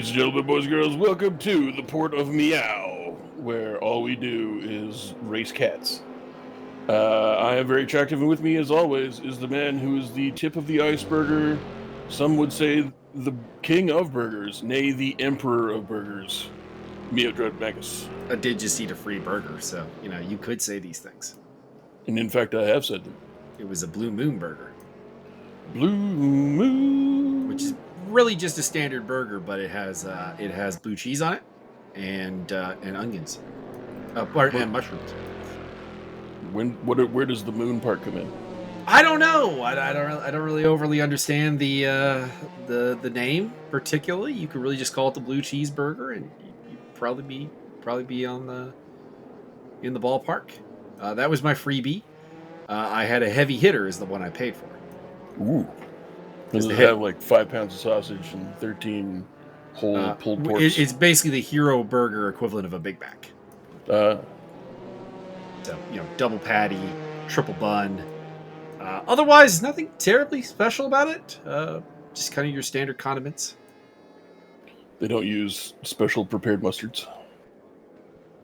Ladies and gentlemen, boys and girls, welcome to the port of Meow, where all we do is race cats. I am very attractive, and with me, as always, is the man who is the tip of the iceberg. Some would say the king of burgers, nay, the emperor of burgers, Mio Dreadmagus. I did just eat a free burger, so, you could say these things. And in fact, I have said them. It was a Blue Moon burger. Blue Moon! Which is really just a standard burger, but it has blue cheese on it and onions. And mushrooms. Where does the moon part come in? I don't know. I don't really overly understand the name particularly. You could really just call it the blue cheeseburger, and you'd probably be in the ballpark. That was my freebie. I had a heavy hitter is the one I paid for. Ooh. Does it have like 5 pounds of sausage and 13 whole pulled porks? It's basically the hero burger equivalent of a Big Mac. So, double patty, triple bun. Otherwise, nothing terribly special about it. Just kind of your standard condiments. They don't use special prepared mustards.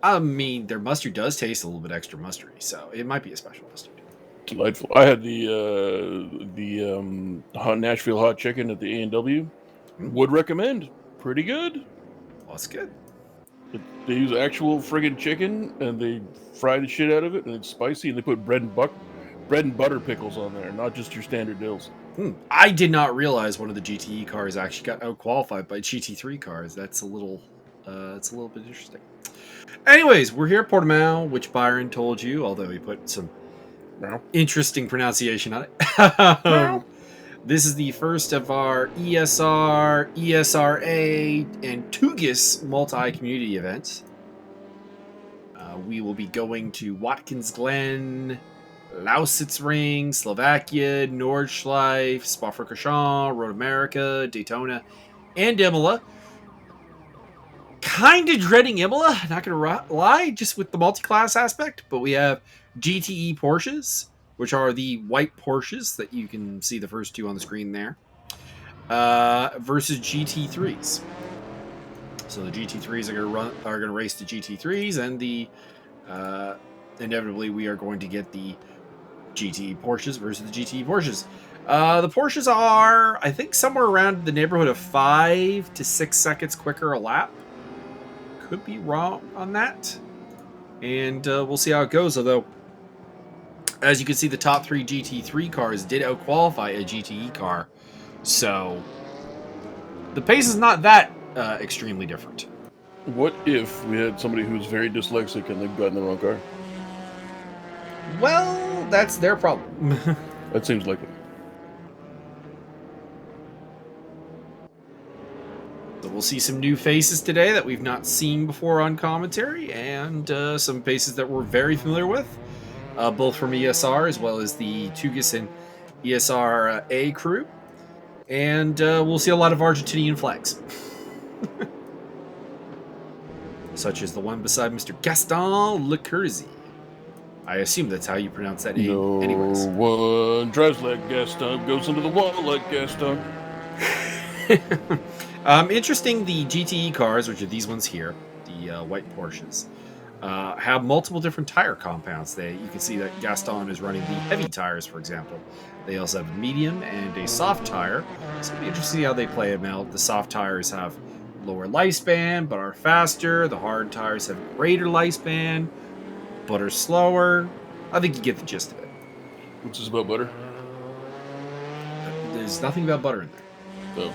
I mean, their mustard does taste a little bit extra mustardy, so it might be a special mustard. Delightful. I had the hot Nashville hot chicken at the A&W. Would recommend. Pretty good. Well, that's good. They use actual friggin' chicken, and they fry the shit out of it, and it's spicy, and they put bread and butter pickles on there, not just your standard dills. I did not realize one of the GTE cars actually got out-qualified by GT3 cars. That's a little bit interesting. Anyways, we're here at Portimao, which Byron told you, although he put some interesting pronunciation on it. This is the first of our ESR, eSRA, and Tugas multi-community events. We will be going to Watkins Glen, Lausitzring, Slovakia, Nordschleife, Spa-Francorchamps, Road America, Daytona, and Imola. Kind of dreading Imola, not going to lie, just with the multi-class aspect, but we have GTE Porsches, which are the white Porsches that you can see the first two on the screen there, versus GT3s. So the GT3s are going to race the GT3s, and inevitably we are going to get the GTE Porsches versus the GTE Porsches. The Porsches are, I think, somewhere around the neighborhood of 5 to 6 seconds quicker a lap. Could be wrong on that, and we'll see how it goes. Although, as you can see, the top 3 GT3 cars did outqualify a GTE car, so the pace is not that extremely different. What if we had somebody who's very dyslexic and they've gotten the wrong car? Well, that's their problem. That seems like it. So we'll see some new faces today that we've not seen before on commentary, and some faces that we're very familiar with, both from ESR as well as the Tugas and eSRA crew. And we'll see a lot of Argentinian flags. Such as the one beside Mr. Gaston Lecurzi. I assume that's how you pronounce that name. Anyways. No one drives like Gaston, goes into the wall like Gaston. Interesting, the GTE cars, which are these ones here, the white Porsches, have multiple different tire compounds. You can see that Gaston is running the heavy tires, for example. They also have a medium and a soft tire. So it'll be interesting to see how they play them out. The soft tires have lower lifespan, but are faster. The hard tires have greater lifespan, but are slower. I think you get the gist of it. What's this about butter? There's nothing about butter in there. Oh.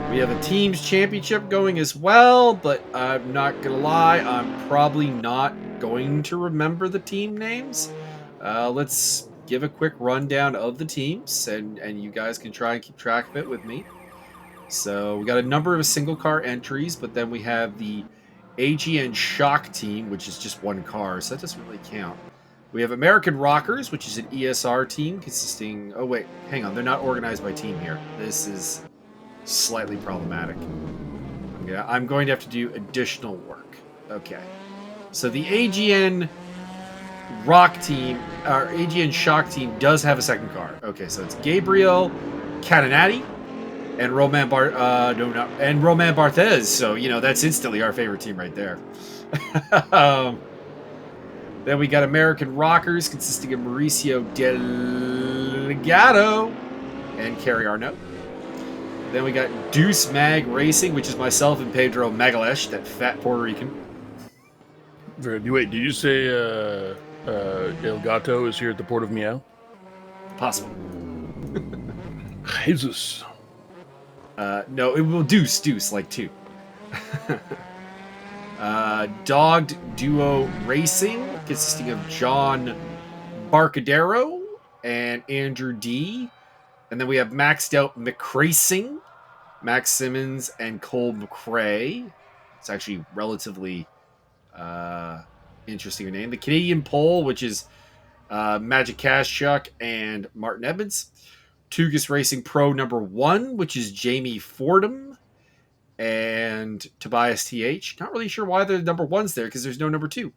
We have a team's championship going as well, but I'm not going to lie, I'm probably not going to remember the team names. Let's give a quick rundown of the teams, and you guys can try and keep track of it with me. So we got a number of single car entries, but then we have the AGN Shock team, which is just one car, so that doesn't really count. We have American Rockers, which is an ESR team consisting... Oh, wait, hang on. They're not organized by team here. This is slightly problematic. I'm going to have to do additional work. Okay. So the AGN Rock team, or AGN Shock team, does have a second car. Okay, so it's Gabriel Catanati, and Roman Barthez. So that's instantly our favorite team right there. Then we got American Rockers consisting of Mauricio Delgado and Kerry Arnaud. Then we got Deuce Mag Racing, which is myself and Pedro Magalesh, that fat Puerto Rican. Wait, did you say El Gato is here at the Port of Meow? Possible. Jesus. No, it will Deuce, like two. Dogged Duo Racing, consisting of John Barcadero and Andrew D. And then we have Maxed Out McRacing, Max Simmons and Cole McRae. It's actually relatively interesting name. The Canadian Pole, which is Magic Kashchuk and Martin Edmonds. Tugas Racing Pro #1, which is Jamie Fordham and Tobias TH. Not really sure why the #1's there because there's no #2.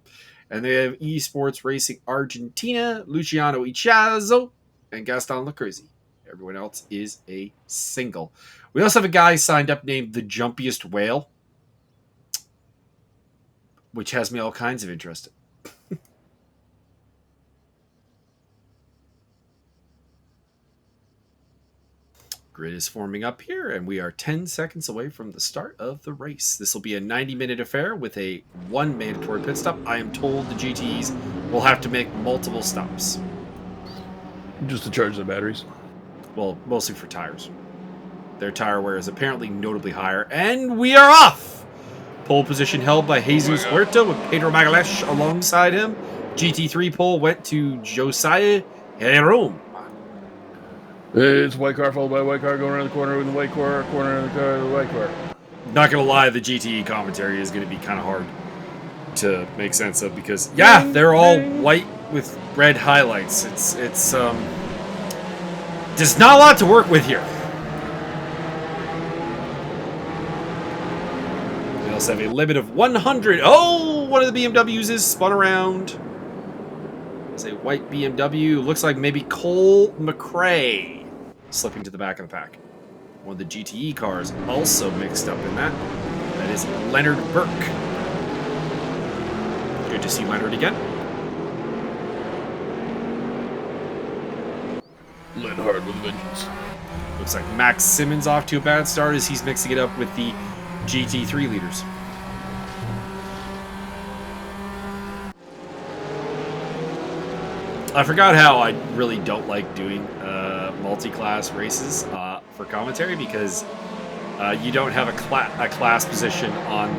And they have eSports Racing Argentina, Luciano Ichazo, and Gaston Lacruzzi. Everyone else is a single. We also have a guy signed up named the Jumpiest Whale, which has me all kinds of interested. Grid is forming up here, and we are 10 seconds away from the start of the race. This will be a 90-minute affair with a 1 mandatory pit stop. I am told the GTEs will have to make multiple stops. Just to charge the batteries? Well, mostly for tires. Their tire wear is apparently notably higher, and we are off! Pole position held by Jesus Huerta with Pedro Magalesh alongside him. GT3 pole went to Josiah Raceroom. It's white car followed by white car going around the corner with the white car, corner of the car, the white car. Not gonna lie, the GTE commentary is gonna be kind of hard to make sense of because they're all white with red highlights. It's there's not a lot to work with here. We also have a limit of 100. Oh, one of the BMWs is spun around. It's a white BMW. Looks like maybe Cole McRae slipping to the back of the pack. One of the GTE cars also mixed up in that. That is Leonard Burke. Good to see Leonard again. Lead hard with a vengeance. Looks like Max Simmons off to a bad start as he's mixing it up with the GT3 leaders. I forgot how I really don't like doing multi-class races for commentary because you don't have a class position on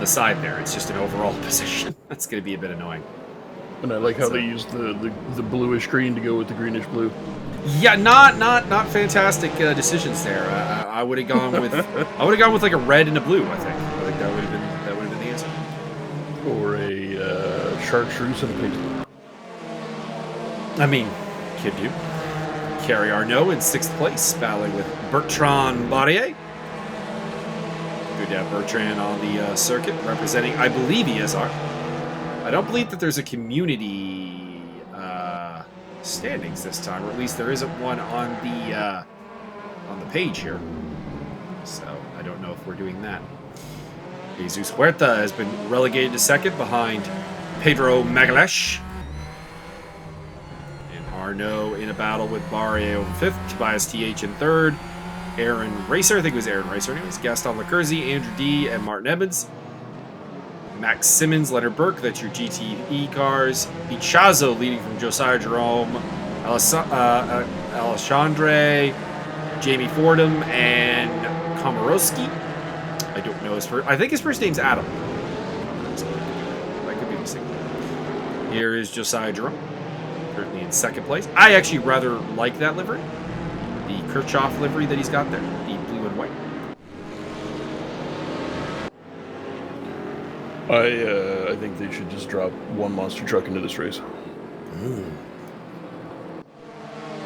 the side there. It's just an overall position. That's going to be a bit annoying. And I like how they use the bluish green to go with the greenish blue. Yeah, not fantastic decisions there. I would have gone with like a red and a blue. I think that would have been the answer. Or a chartreuse and a pink. I mean, could do. Kerry Arnaud in 6th place, battling with Bertrand Barrier. Good to have Bertrand on the circuit, representing, I believe, ESR. I don't believe that there's a community standings this time, or at least there isn't one on the page here. So I don't know if we're doing that. Jesus Huerta has been relegated to 2nd behind Pedro Magalesh. Arnaud in a battle with Barrier over 5th, Tobias TH in 3rd, Aaron Racer, I think it was Aaron Racer anyways, Gaston Lacruzzi, Andrew D, and Martin Edmonds. Max Simmons, Leonard Burke, that's your GTE cars. Ichazo leading from Josiah Jerome, Alexandre, Jamie Fordham, and Komorowski. I don't know his first, I think his first name's Adam. That could be mistaken. Here is Josiah Jerome. Currently in 2nd place. I actually rather like that livery. The Kirchhoff livery that he's got there. The blue and white. I think they should just drop one monster truck into this race.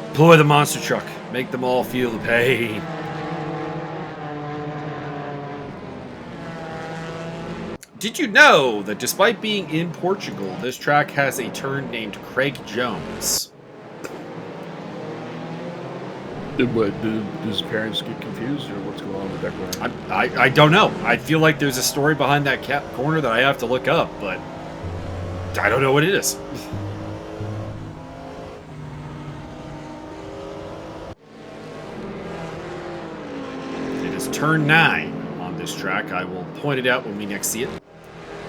Deploy the monster truck. Make them all feel the pain. Did you know that despite being in Portugal, this track has a turn named Craig Jones? What, does his parents get confused, or what's going on with that corner? I don't know. I feel like there's a story behind that corner that I have to look up, but I don't know what it is. It is turn 9 on this track. I will point it out when we next see it.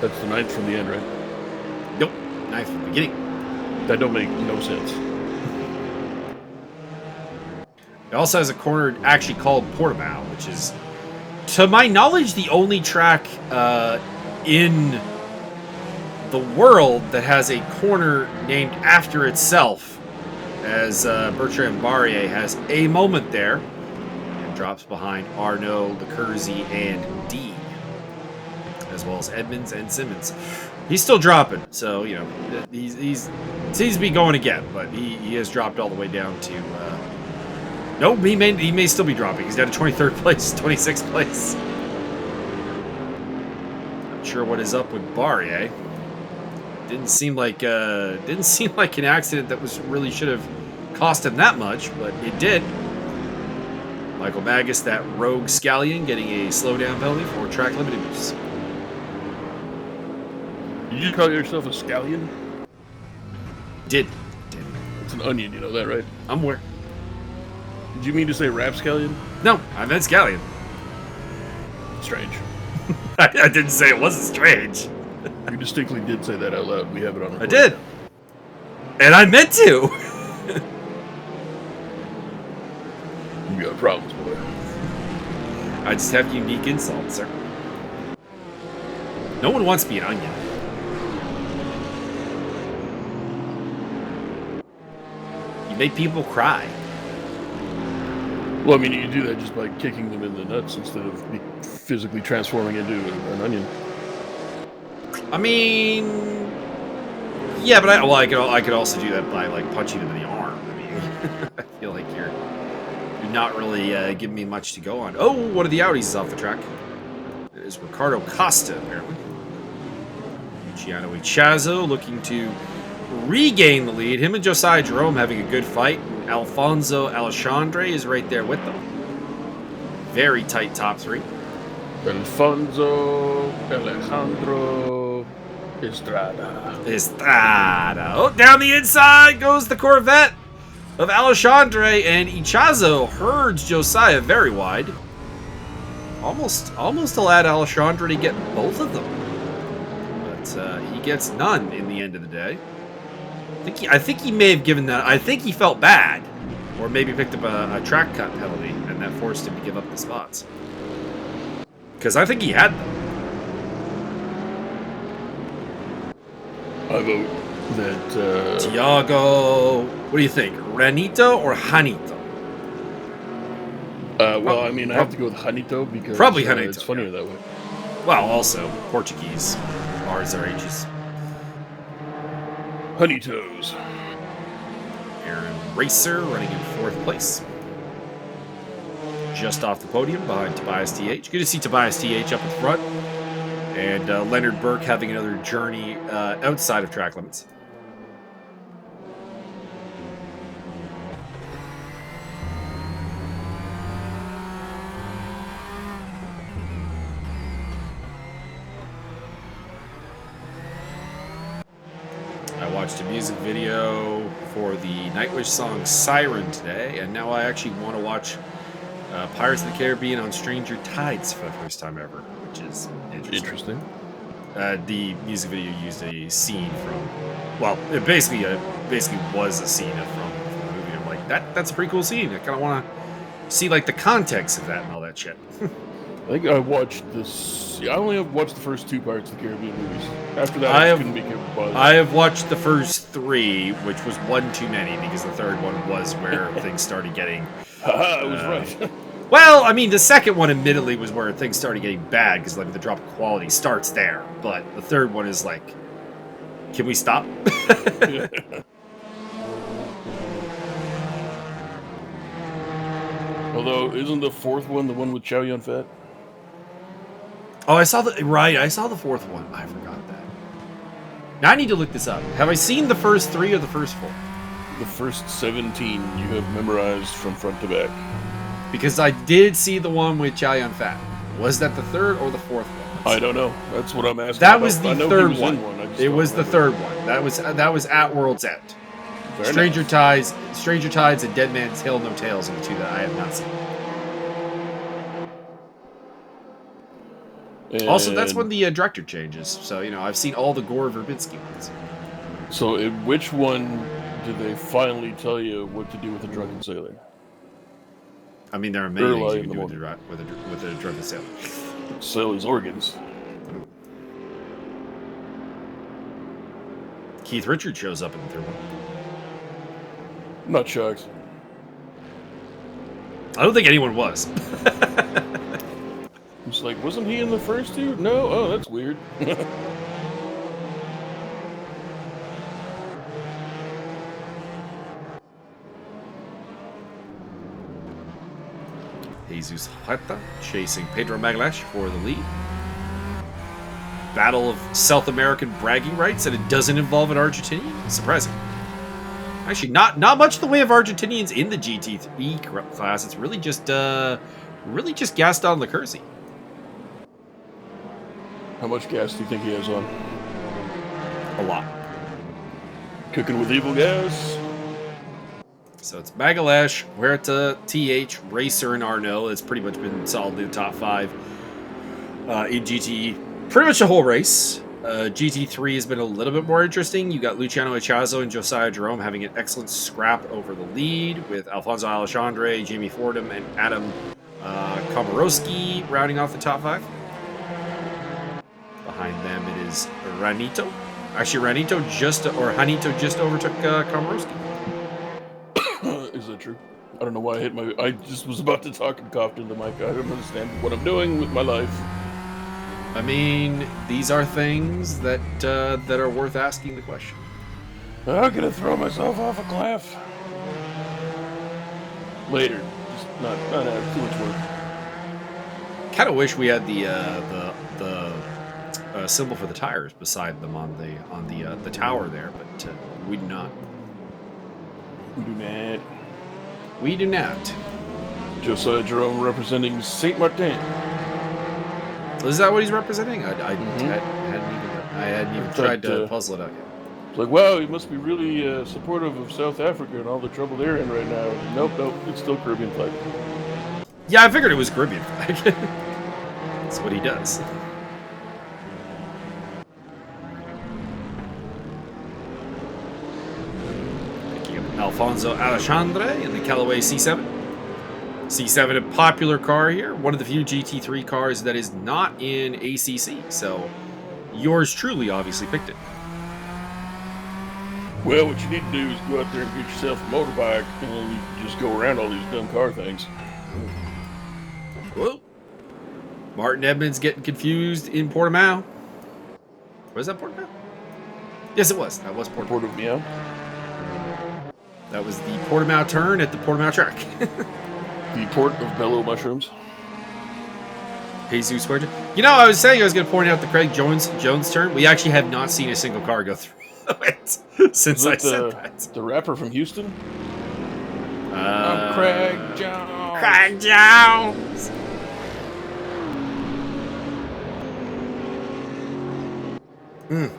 That's the 9th from the end, right? Nope, 9th from the beginning. That don't make no sense. It also has a corner actually called Portimao, which is, to my knowledge, the only track in the world that has a corner named after itself, as Bertrand Barrier has a moment there and drops behind Arnaud, Lecurzi, and D, as well as Edmonds and Simmons. He's still dropping, so, you know, he's seems to be going again, but he has dropped all the way down to... no, he may still be dropping. He's down to 23rd place, 26th place. Not sure what is up with Barrier. Didn't seem like an accident that really should have cost him that much, but it did. Michael Magus, that rogue scallion, getting a slowdown penalty for track limited use. Did you call yourself a scallion? Did. It's an onion, you know that, right? I'm aware. Did you mean to say rapscallion? No, I meant scallion. Strange. I didn't say it wasn't strange. You distinctly did say that out loud. We have it on I recording. did. And I meant to. You got problems, boy. I just have unique insults, sir. No one wants to be an onion. You make people cry. Well, I mean, you do that just by kicking them in the nuts instead of physically transforming into an onion. I mean, yeah, but I could also do that by like punching them in the arm. I mean, I feel like you're not really giving me much to go on. Oh, one of the Audis is off the track. It is Ricardo Costa, apparently. Luciano Ichazo looking to regain the lead. Him and Josiah Jerome having a good fight. Alfonso Alexandre is right there with them. Very tight top three. Alfonso Alejandro Estrada. Oh, down the inside goes the Corvette of Alexandre, and Ichazo herds Josiah very wide. Almost allowed Alexandre to get both of them. But he gets none in the end of the day. I think he may have given that. I think he felt bad, or maybe picked up a track cut penalty, and that forced him to give up the spots. Because I think he had them. I vote that... Tiago... What do you think? Ranito or Janito? Well, I mean, I have to go with Janito because probably Janito, it's funnier that way. Well, also, Portuguese R's are H's. Honeytoes. Aaron Racer running in 4th place. Just off the podium behind Tobias TH. Good to see Tobias TH up in front. And Leonard Burke having another journey outside of track limits. I watched a music video for the Nightwish song Siren today, and now I actually want to watch Pirates of the Caribbean on Stranger Tides for the first time ever, which is interesting. The music video used a scene from, well, it basically was a scene from the movie. I'm like, that's a pretty cool scene. I kind of want to see like the context of that and all that shit. I think I watched this. I only have watched the first 2 Pirates of the Caribbean movies. After that, I couldn't be bothered. I have watched the first 3, which was one too many because the third one was where things started getting. I was right. Well, I mean, the second one admittedly was where things started getting bad because like the drop of quality starts there. But the third one is like, can we stop? Although, isn't the 4th one the one with Chow Yun Fat? Oh, I saw the 4th one. I forgot that. Now I need to look this up. Have I seen the first 3 or the first 4? the first 17 you have memorized from front to back? Because I did see the one with Chow Yun Fat. Was that the third or the fourth one? I don't know. That's what I'm asking. That about. was the I know third he was one. in one. I just It don't was the remember. third one. That was at World's End. Fair Stranger enough. Tides, and Dead Man's Tale No Tales are the two that I have not seen. And Also, that's when the director changes. So, you know, I've seen all the Gore Verbinski ones. So, in which one did they finally tell you what to do with a drunken sailor? I mean, there are many things Early you in can the do with a drunken sailor. Sailor's organs. Keith Richards shows up in the third one. Not shocked. I don't think anyone was. It's like, wasn't he in the first two? No? Oh, that's weird. Jesus Huerta chasing Pedro Magalhaes for the lead. Battle of South American bragging rights, and it doesn't involve an Argentinian? Surprising. Actually, not much in the way of Argentinians in the GT3 class. It's really just Gaston Lecursi. How much gas do you think he has on? A lot. Cooking with evil gas? So it's Magalhaes, Huerta, TH, Racer, and Arnaud. It's pretty much been solidly the top 5 in GTE. Pretty much the whole race. GT3 has been a little bit more interesting. You got Luciano Echazo and Josiah Jerome having an excellent scrap over the lead, with Alfonso Alexandre, Jamie Fordham, and Adam Komorowski rounding off the top 5. Behind them it is Ranito. Actually, Hanito just overtook Komorowski. Is that true? I don't know why I just was about to talk and coughed into the mic. I don't understand what I'm doing with my life. I mean, these are things that are worth asking the question. I'm gonna throw myself off a cliff. Later. Just not too much work. Kind of wish we had the symbol for the tires beside them on the tower there, but we do not. We do not. We do not. Josiah Jerome representing Saint Martin. Is that what he's representing? I hadn't even tried to puzzle it out yet. It's like, wow, he must be really supportive of South Africa and all the trouble they're in right now. Nope, it's still Caribbean flag. Yeah, I figured it was Caribbean flag. That's what he does. Picking up Alfonso Alexandre in the Callaway C7. C7, a popular car here. One of the few GT3 cars that is not in ACC. So, yours truly obviously picked it. Well, what you need to do is go out there and get yourself a motorbike, and then you can just go around all these dumb car things. Whoa. Martin Edmonds getting confused in Portimao. Was that Portimao? Yes, it was. That was Portimao. Portimao. That was the Portimao turn at the Portimao track. The port of Bellow Mushrooms. Jesus Huerta. You know, I was saying I was going to point out the Craig Jones turn. We actually have not seen a single car go through it since I said that. The rapper from Houston? I'm Craig Jones. Craig Jones.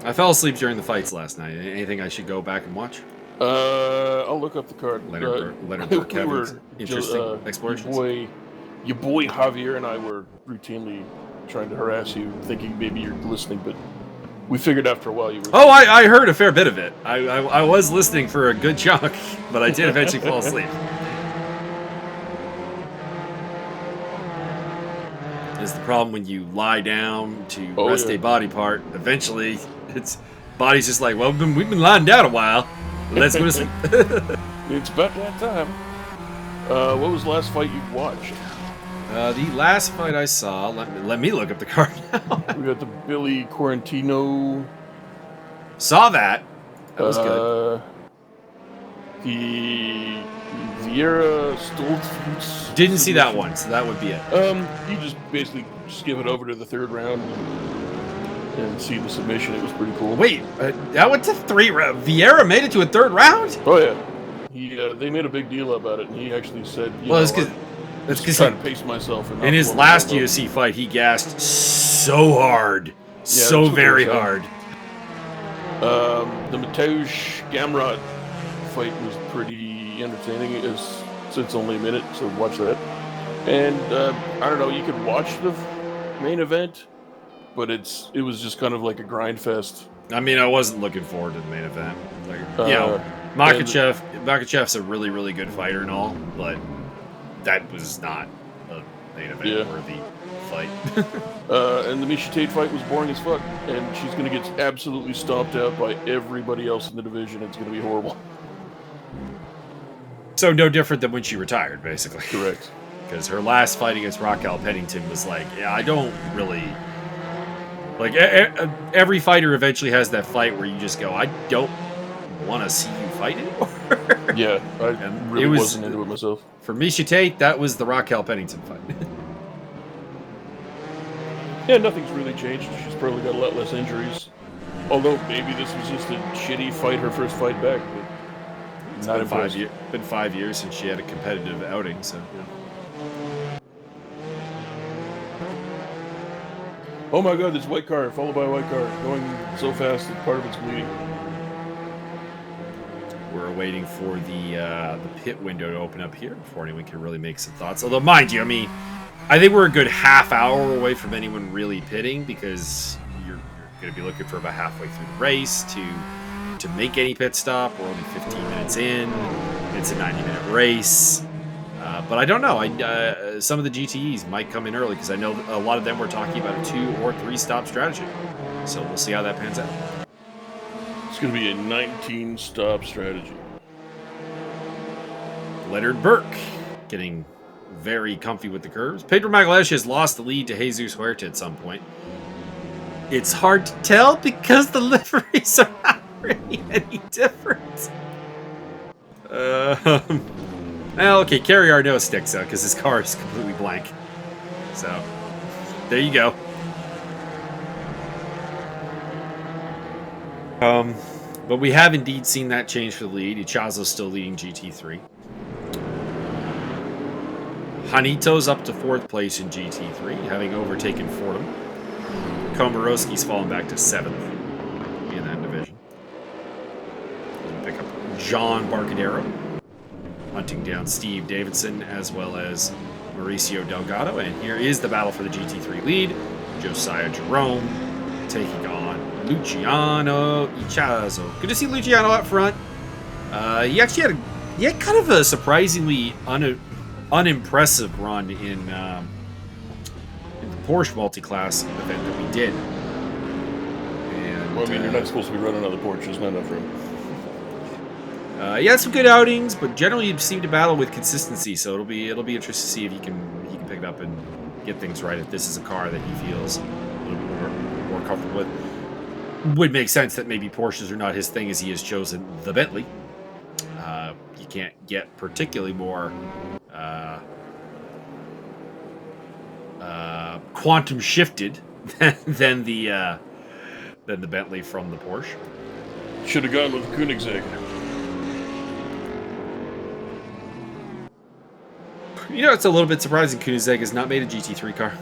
I fell asleep during the fights last night. Anything I should go back and watch? I'll look up the card. Leonard Burke having interesting explorations. Your boy Javier and I were routinely trying to harass you, thinking maybe you're listening, but we figured after a while you were. Oh, I heard a fair bit of it. I was listening for a good chunk, but I did eventually fall asleep. Is the problem when you lie down to rest a body part? Eventually, body's just like, well, we've been lying down a while. Let's go to sleep. It's about that time. What was the last fight you watched? The last fight I saw. Let me look up the card now. We got the Billy Quarantino. Saw that. That was good. The Vieira Stoltz. Didn't see that one, so that would be it. You just basically give it over to the third round and see the submission. It was pretty cool. Wait, that went to 3 rounds. Vieira made it to a third round? Oh yeah. They made a big deal about it, and he actually said, Well, it's I'm because just trying to pace myself. And not in his blow last myself up." UFC fight, he gassed so hard, that's so what they very were saying. hard. The Mateusz Gamrot fight was pretty entertaining. It's only a minute, so watch that. And I don't know, you could watch the main event, but it was just kind of like a grind fest. I mean, I wasn't looking forward to the main event. Like, Uh, Makachev's a really, really good fighter and all, but that was not a main event worthy fight. And the Miesha Tate fight was boring as fuck, and she's going to get absolutely stomped out by everybody else in the division. It's going to be horrible. So no different than when she retired, basically. Correct. Because her last fight against Raquel Pennington was like, yeah, I don't really... Like, every fighter eventually has that fight where you just go, I don't want to see you fight anymore. Yeah, I really wasn't into it myself. For Miesha Tate, that was the Raquel Pennington fight. Yeah, nothing's really changed. She's probably got a lot less injuries. Although maybe this was just a shitty fight, her first fight back. But It's not been 5 years since she had a competitive outing, so yeah. Oh my god, this white car, followed by a white car, going so fast that part of it's bleeding. We're waiting for the pit window to open up here before anyone can really make some thoughts. Although, mind you, I mean, I think we're a good half hour away from anyone really pitting, because you're going to be looking for about halfway through the race to make any pit stop. We're only 15 minutes in. It's a 90-minute race. But I don't know. Some of the GTEs might come in early, because I know a lot of them were talking about a 2 or 3 stop strategy. So we'll see how that pans out. It's going to be a 19-stop strategy. Leonard Burke getting very comfy with the curves. Pedro Magalhães has lost the lead to Jesus Huerta at some point. It's hard to tell because the liveries are not really any different. Well, okay, Kerry Arnaud sticks out because his car is completely blank. So, there you go. But we have indeed seen that change for the lead. Ichazo's still leading GT3. Hanito's up to 4th place in GT3, having overtaken Fordham. Komorowski's fallen back to 7th in that division. We'll pick up John Barcadero, hunting down Steve Davidson, as well as Mauricio Delgado. And here is the battle for the GT3 lead. Josiah Jerome taking on Luciano Ichazo. Good to see Luciano up front. He actually had kind of a surprisingly unimpressive run in the Porsche Multiclass event that we did. And, Well, I mean, you're not supposed to be running on the porch. There's not enough room. He had some good outings, but generally he seemed to battle with consistency. So it'll be interesting to see if he can pick it up and get things right. If this is a car that he feels a little more comfortable with, would make sense that maybe Porsches are not his thing, as he has chosen the Bentley. You can't get particularly more quantum shifted than the Bentley from the Porsche. Should have gone with Koenigsegg. You know, it's a little bit surprising Koenigsegg has not made a GT3 car.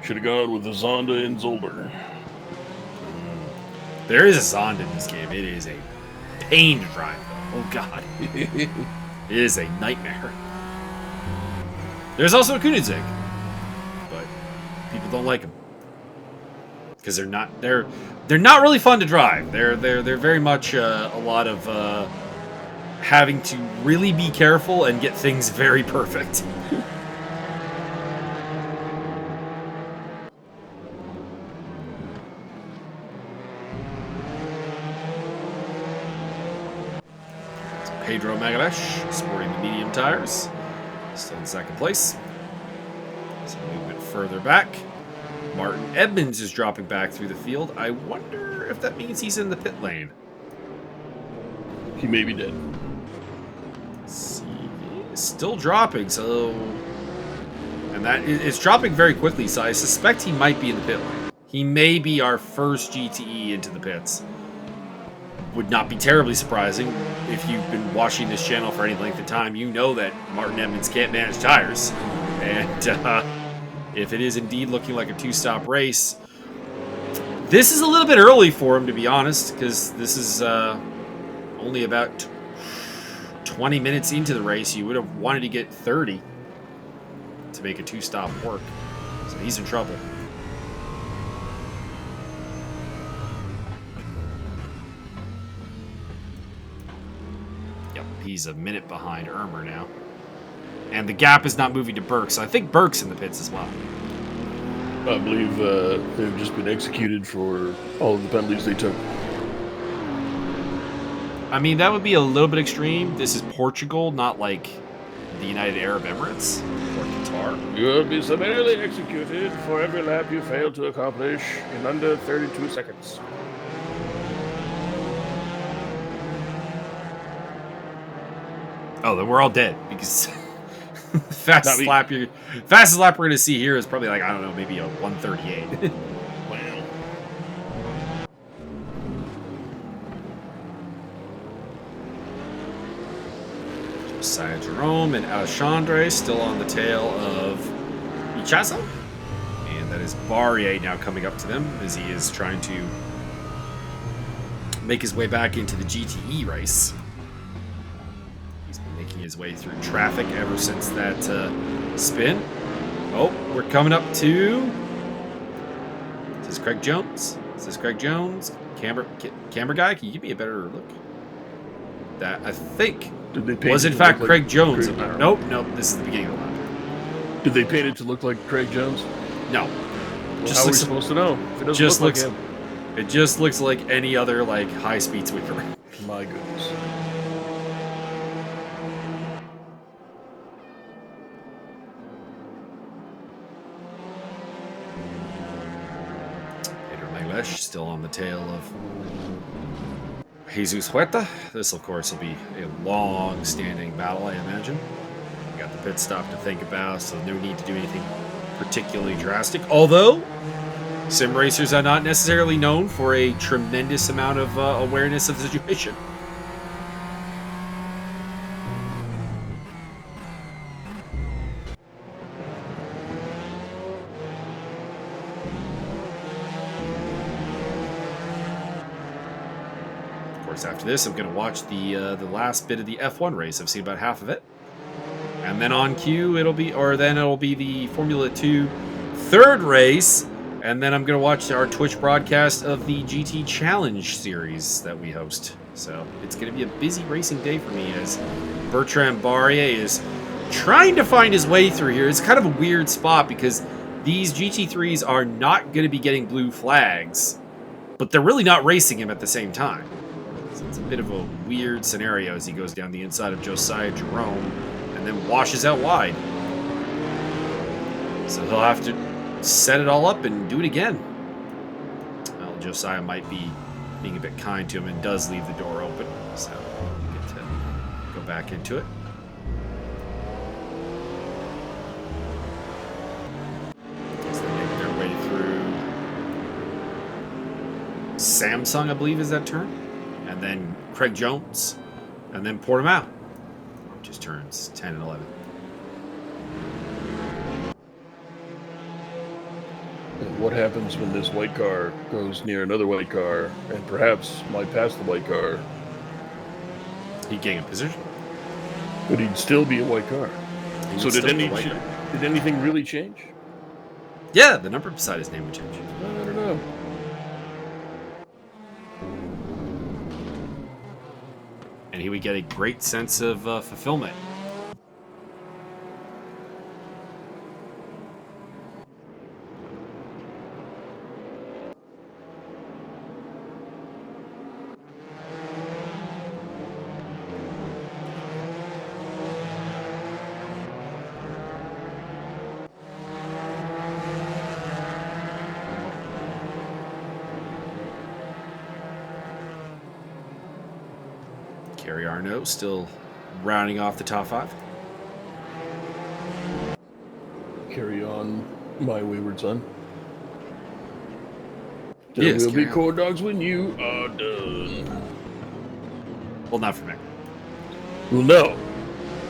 Should have gone with the Zonda and Zolder. There is a Zonda in this game. It is a pain to drive, though. Oh, God. It is a nightmare. There's also a Koenigsegg, but people don't like them because they're not really fun to drive. They're very much a lot of having to really be careful and get things very perfect. Pedro Magalhães sporting the medium tires, still in 2nd place. Some movement further back. Martin Edmonds is dropping back through the field. I wonder if that means he's in the pit lane. He may be dead. See, still dropping, so... And that it's dropping very quickly, so I suspect he might be in the pit lane. He may be our first GTE into the pits. would not be terribly surprising if you've been watching this channel for any length of time. You know that Martin Emmons can't manage tires. And if it is indeed looking like a two-stop race, this is a little bit early for him, to be honest, because this is only about 20 minutes into the race. You would have wanted to get 30 to make a two-stop work. So he's in trouble. Yep, he's a minute behind Irmer now. And the gap is not moving to Burke, so I think Burke's in the pits as well. I believe they've just been executed for all of the penalties they took. I mean, that would be a little bit extreme. This is Portugal, not like the United Arab Emirates or Qatar. You'll be summarily executed for every lap you fail to accomplish in under 32 seconds. Oh, then we're all dead because fastest lap we're gonna see here is probably like, I don't know, maybe a 138. Wow. Josiah Jerome and Alexandre still on the tail of Ichazo. And that is Barrier now coming up to them as he is trying to make his way back into the GTE race. He's been making his way through traffic ever since that spin. Oh, we're coming up to... Is this Craig Jones? Is this Craig Jones? Camera guy, can you give me a better look? That, I think... was in fact Craig Jones. Nope, this is the beginning of the lap. Did they paint it to look like Craig Jones? No. Well, how are we supposed to know? If it doesn't just look looks like him. It just looks like any other like high-speed sweeper. My goodness. Pedro Maglesh still on the tail of Jesus Huerta. This, of course, will be a long-standing battle, I imagine. We got the pit stop to think about, so no need to do anything particularly drastic. Although, sim racers are not necessarily known for a tremendous amount of awareness of the situation. After this, I'm going to watch the last bit of the F1 race. I've seen about half of it, and then on cue it'll be the Formula 2 third race, and then I'm going to watch our Twitch broadcast of the GT Challenge series that we host. So it's going to be a busy racing day for me as Bertrand Barrier is trying to find his way through here. It's kind of a weird spot because these GT3s are not going to be getting blue flags, but they're really not racing him at the same time. So it's a bit of a weird scenario as he goes down the inside of Josiah Jerome and then washes out wide. So he'll have to set it all up and do it again. Well, Josiah might be being a bit kind to him and does leave the door open, so you get to go back into it. As they make their way through Samsung, I believe is that turn. And then Craig Jones, and then Portimao, just turns 10 and 11. And what happens when this white car goes near another white car and perhaps might pass the white car? He'd gain a position. But he'd still be a white car. So did anything really change? Yeah, the number beside his name would change. I don't know. And he would get a great sense of fulfillment. Kerry Arnault still rounding off the top five. Carry on, my wayward son. Yes, There will be corn dogs when you are done. Well, not for me. Well, no.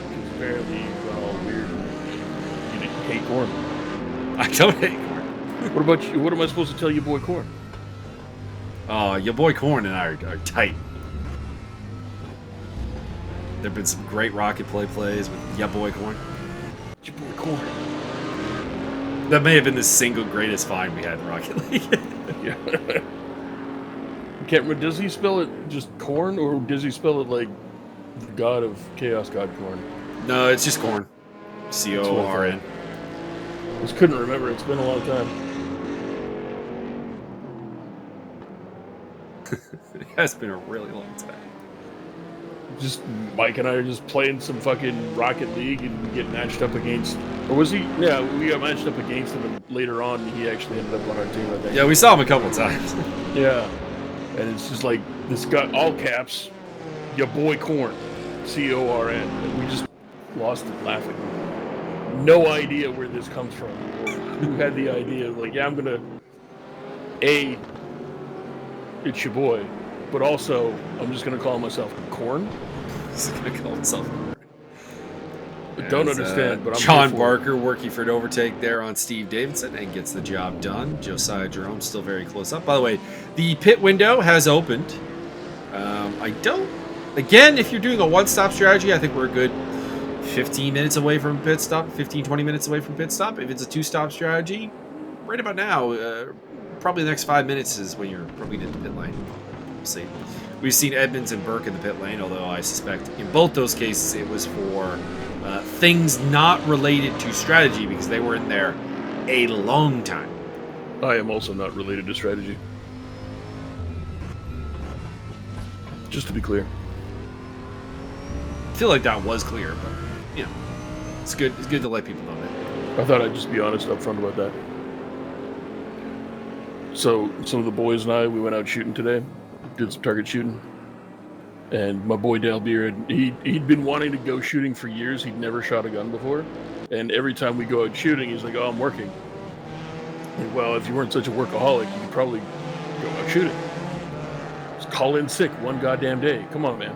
Because apparently you've got all weird and you hate corn. I don't hate corn. What about you? What am I supposed to tell you, boy, corn? Your boy Corn and I are tight. There have been some great Rocket Play plays with your boy Corn. Your boy corn. That may have been the single greatest find we had in Rocket League. Yeah. Can't remember. Does he spell it just corn, or does he spell it like the god of chaos, god corn? No, it's just Corn. C-O-R-N. Just couldn't remember. It's been a long time. It has been a really long time. Just Mike and I are just playing some fucking Rocket League and get matched up against. Or was he? Yeah, we got matched up against him, and later on he actually ended up on our team, I think. Yeah, we saw him a couple of times. Yeah. And it's just like this guy, all caps, your boy Corn, C-O-R-N. And we just lost it laughing. No idea where this comes from. Who had the idea? Like, yeah, I'm gonna. It's your boy, but also I'm just gonna call myself Corn. He's gonna call himself Corn. Don't understand, but I'm John here for Barker working for an overtake there on Steve Davidson and gets the job done. Josiah Jerome still very close up. By the way, the pit window has opened. Again, if you're doing a one-stop strategy, I think we're a good 15 minutes away from pit stop, 15, 20 minutes away from pit stop. If it's a two-stop strategy, right about now, probably the next 5 minutes is when you're probably in the pit lane. We'll see. We've seen Edmonds and Burke in the pit lane, although I suspect in both those cases it was for things not related to strategy because they were in there a long time. I am also not related to strategy. Just to be clear. I feel like that was clear, but you know, it's good. It's good to let people know that. I thought I'd just be honest up front about that. So some of the boys and I, we went out shooting today, did some target shooting, and my boy Dale Beard, he'd been wanting to go shooting for years. He'd never shot a gun before, and every time we go out shooting, he's like, "Oh, I'm working." Like, well, if you weren't such a workaholic, you could probably go out shooting. Just call in sick one goddamn day. Come on, man.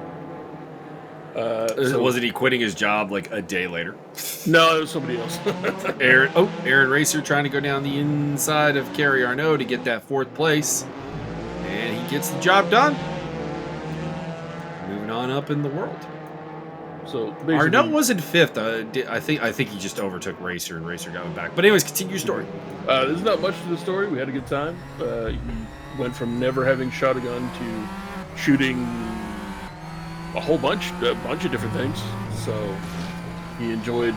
Wasn't he quitting his job like a day later? No, it was somebody else. Aaron Racer trying to go down the inside of Kerry Arnaud to get that 4th place, and he gets the job done. Moving on up in the world. So Arnaud was in 5th. I think he just overtook Racer, and Racer got him back. But anyways, continue your story. There's not much to the story. We had a good time. He went from never having shot a gun to shooting a bunch of different things. So he enjoyed.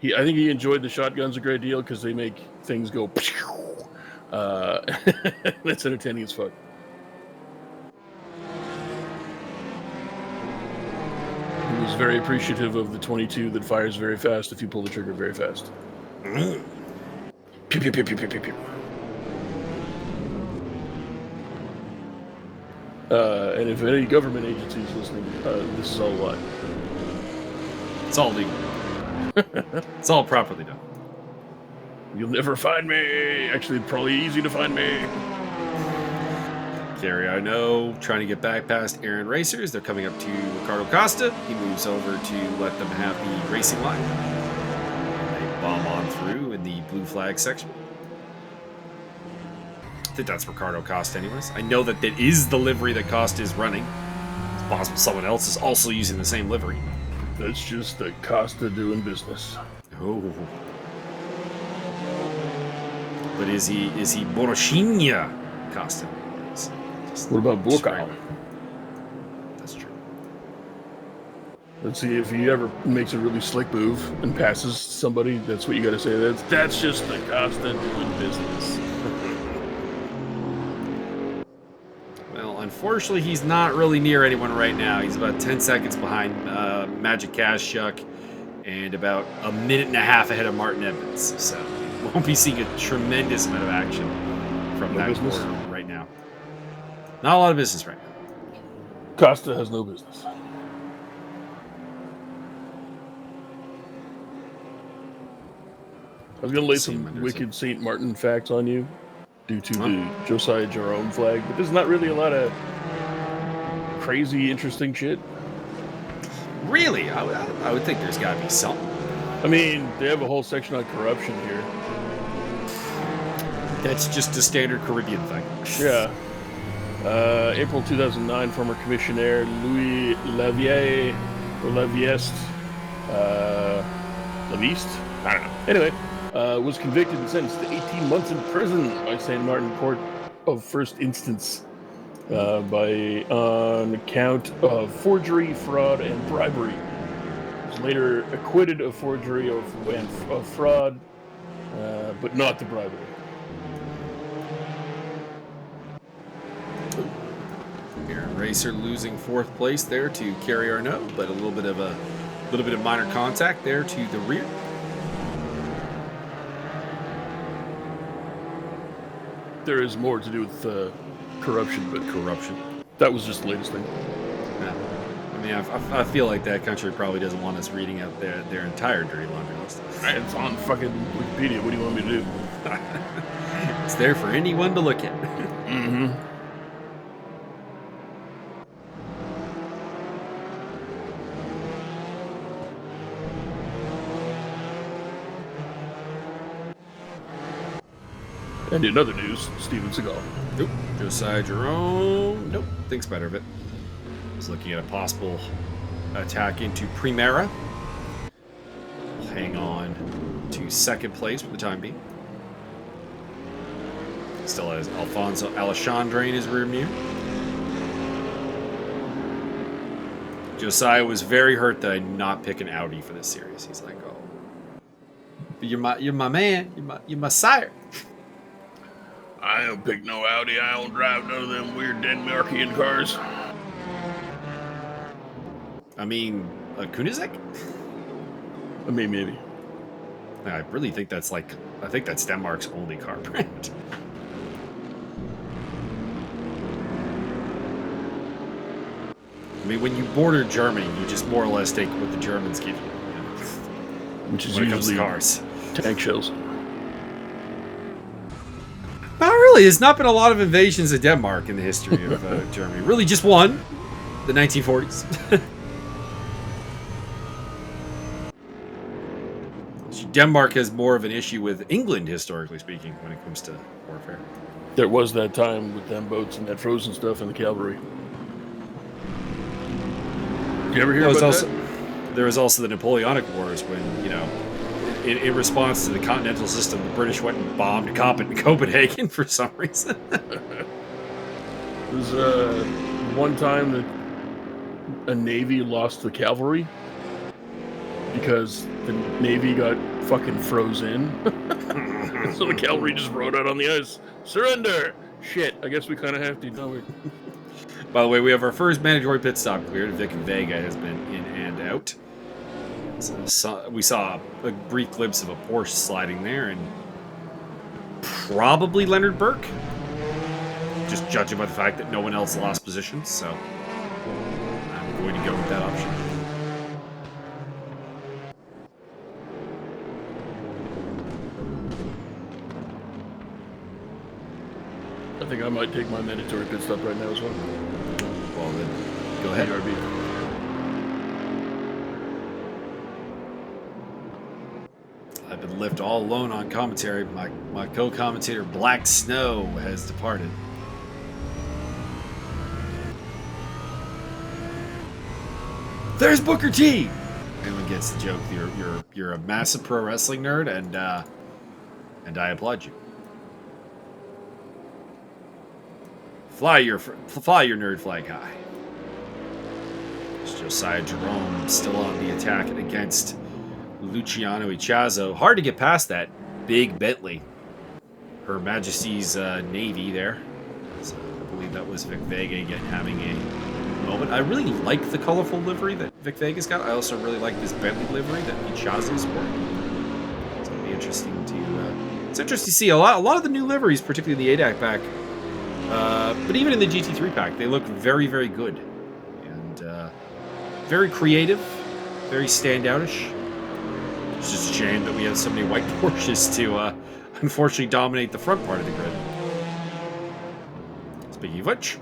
I think he enjoyed the shotguns a great deal because they make things go. That's entertaining as fuck. He was very appreciative of the 22 that fires very fast if you pull the trigger very fast. Pew, pew, pew, pew, pew, pew, pew. And if any government agency is listening, this is all a lie. It's all legal. It's all properly done. You'll never find me. Actually, probably easy to find me. Kerry Arnaud trying to get back past Aaron Racers. They're coming up to Ricardo Costa. He moves over to let them have the racing line. They bomb on through in the blue flag section. I think that's Ricardo Costa anyways. I know that is the livery that Costa is running. It's possible someone else is also using the same livery. That's just the Costa doing business. Oh. But is he Boroshinia Costa? What about Burkau? That's true. Let's see if he ever makes a really slick move and passes somebody. That's what you got to say. That's just the Costa doing business. Well, unfortunately, he's not really near anyone right now. He's about 10 seconds behind Magic Kashuk and about a minute and a half ahead of Martin Evans. So we won't be seeing a tremendous amount of action from that corner right now. Not a lot of business right now. Costa has no business. I was going to lay some wicked St. Martin facts on you due to the Josiah Jerome flag, but there's not really a lot of crazy, interesting shit. Really? I would think there's got to be something. I mean, they have a whole section on corruption here. That's just a standard Caribbean thing. Yeah. April 2009, former commissioner Louis Levier, or Leviest, Leviste? I don't know. Anyway, was convicted and sentenced to 18 months in prison by St. Martin Court of First Instance on account of forgery, fraud, and bribery. He was later acquitted of forgery of fraud, but not the bribery. Aaron Racer losing 4th place there to Kerry Arnault, but a little bit of minor contact there to the rear. There is more to do with corruption, but that was just the latest thing. Yeah. I mean, I feel like that country probably doesn't want us reading out their entire dirty laundry list. It's on fucking Wikipedia. What do you want me to do? It's there for anyone to look at. Mm-hmm. And in other news, Steven Seagal. Nope. Josiah Jerome. Nope. Thinks better of it. He's looking at a possible attack into Primera. We'll hang on to 2nd place for the time being. Still has Alfonso Alexandre in his rear view. Josiah was very hurt that I did not pick an Audi for this series. He's like, "Oh, you're my man. You're my sire." I don't pick no Audi. I don't drive none of them weird Denmarkian cars. I mean, a Koenigsegg? I mean, maybe. I really think that's Denmark's only car brand. I mean, when you border Germany, you just more or less take what the Germans give you. Which is when it comes to usually cars. tank shells. Not really. There's not been a lot of invasions of Denmark in the history of Germany. Really, just one, the 1940s. Denmark has more of an issue with England, historically speaking, when it comes to warfare. There was that time with them boats and that frozen stuff and the cavalry. Did you ever hear about that? There was also the Napoleonic Wars when, you know, in response to the continental system, the British went and bombed Copenhagen for some reason. It was one time that a navy lost the cavalry because the navy got fucking frozen. So the cavalry just rode out on the ice. Surrender! Shit, I guess we kind of have to, don't we? By the way, we have our first mandatory pit stop cleared. Vic Vega has been in and out. So we saw a brief glimpse of a Porsche sliding there, and probably Leonard Burke. Just judging by the fact that no one else lost positions, so I'm going to go with that option. I think I might take my mandatory pit stop right now as well. Well, then, go ahead. BRB. I've been left all alone on commentary. My co-commentator, Black Snow, has departed. There's Booker T! Anyone gets the joke. You're a massive pro wrestling nerd, and I applaud you. Fly your nerd flag high. It's Josiah Jerome still on the attack against Luciano Ichazo. Hard to get past that big Bentley. Her Majesty's Navy there. So I believe that was Vic Vega again having a moment. I really like the colorful livery that Vic Vega's got. I also really like this Bentley livery that Ichazo's wearing. It's going to be interesting to... it's interesting to see a lot of the new liveries, particularly in the ADAC pack. But even in the GT3 pack, they look very, very good. And very creative. Very standoutish. It's just a shame that we have so many white Porsches to, unfortunately, dominate the front part of the grid. Speaking of which,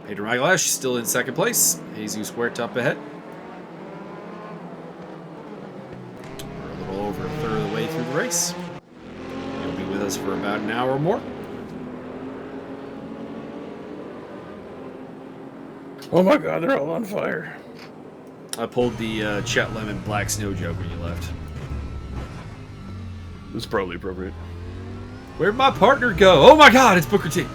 Pedro Magalash still in second place. Jesus Huerta up ahead. We're a little over a third of the way through the race. He'll be with us for about an hour or more. Oh my god, they're all on fire. I pulled the Chet Lemon Black Snow joke when you left. This is probably appropriate. Where'd my partner go? Oh my god, it's Booker T.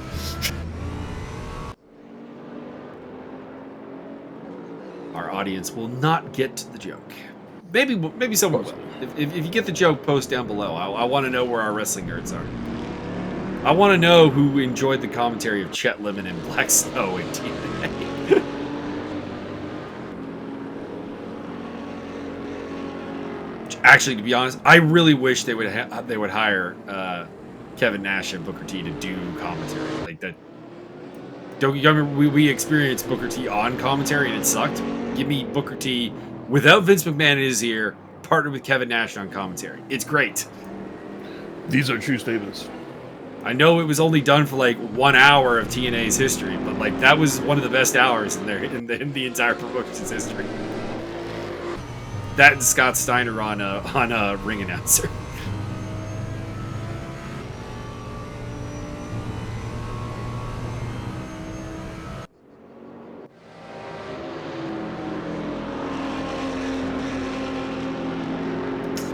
Our audience will not get the joke. Maybe someone will. If you get the joke, post down below. I want to know where our wrestling nerds are. I want to know who enjoyed the commentary of Chet Lemon and Black Snow in TNA. Actually, to be honest, I really wish they would hire Kevin Nash and Booker T to do commentary like that. Don't get me wrong, we experienced Booker T on commentary and it sucked. Give me Booker T without Vince McMahon in his ear, partnered with Kevin Nash on commentary. It's great. These are true statements. I know it was only done for like 1 hour of TNA's history, but like that was one of the best hours in the entire promotion's history. That and Scott Steiner on a ring announcer.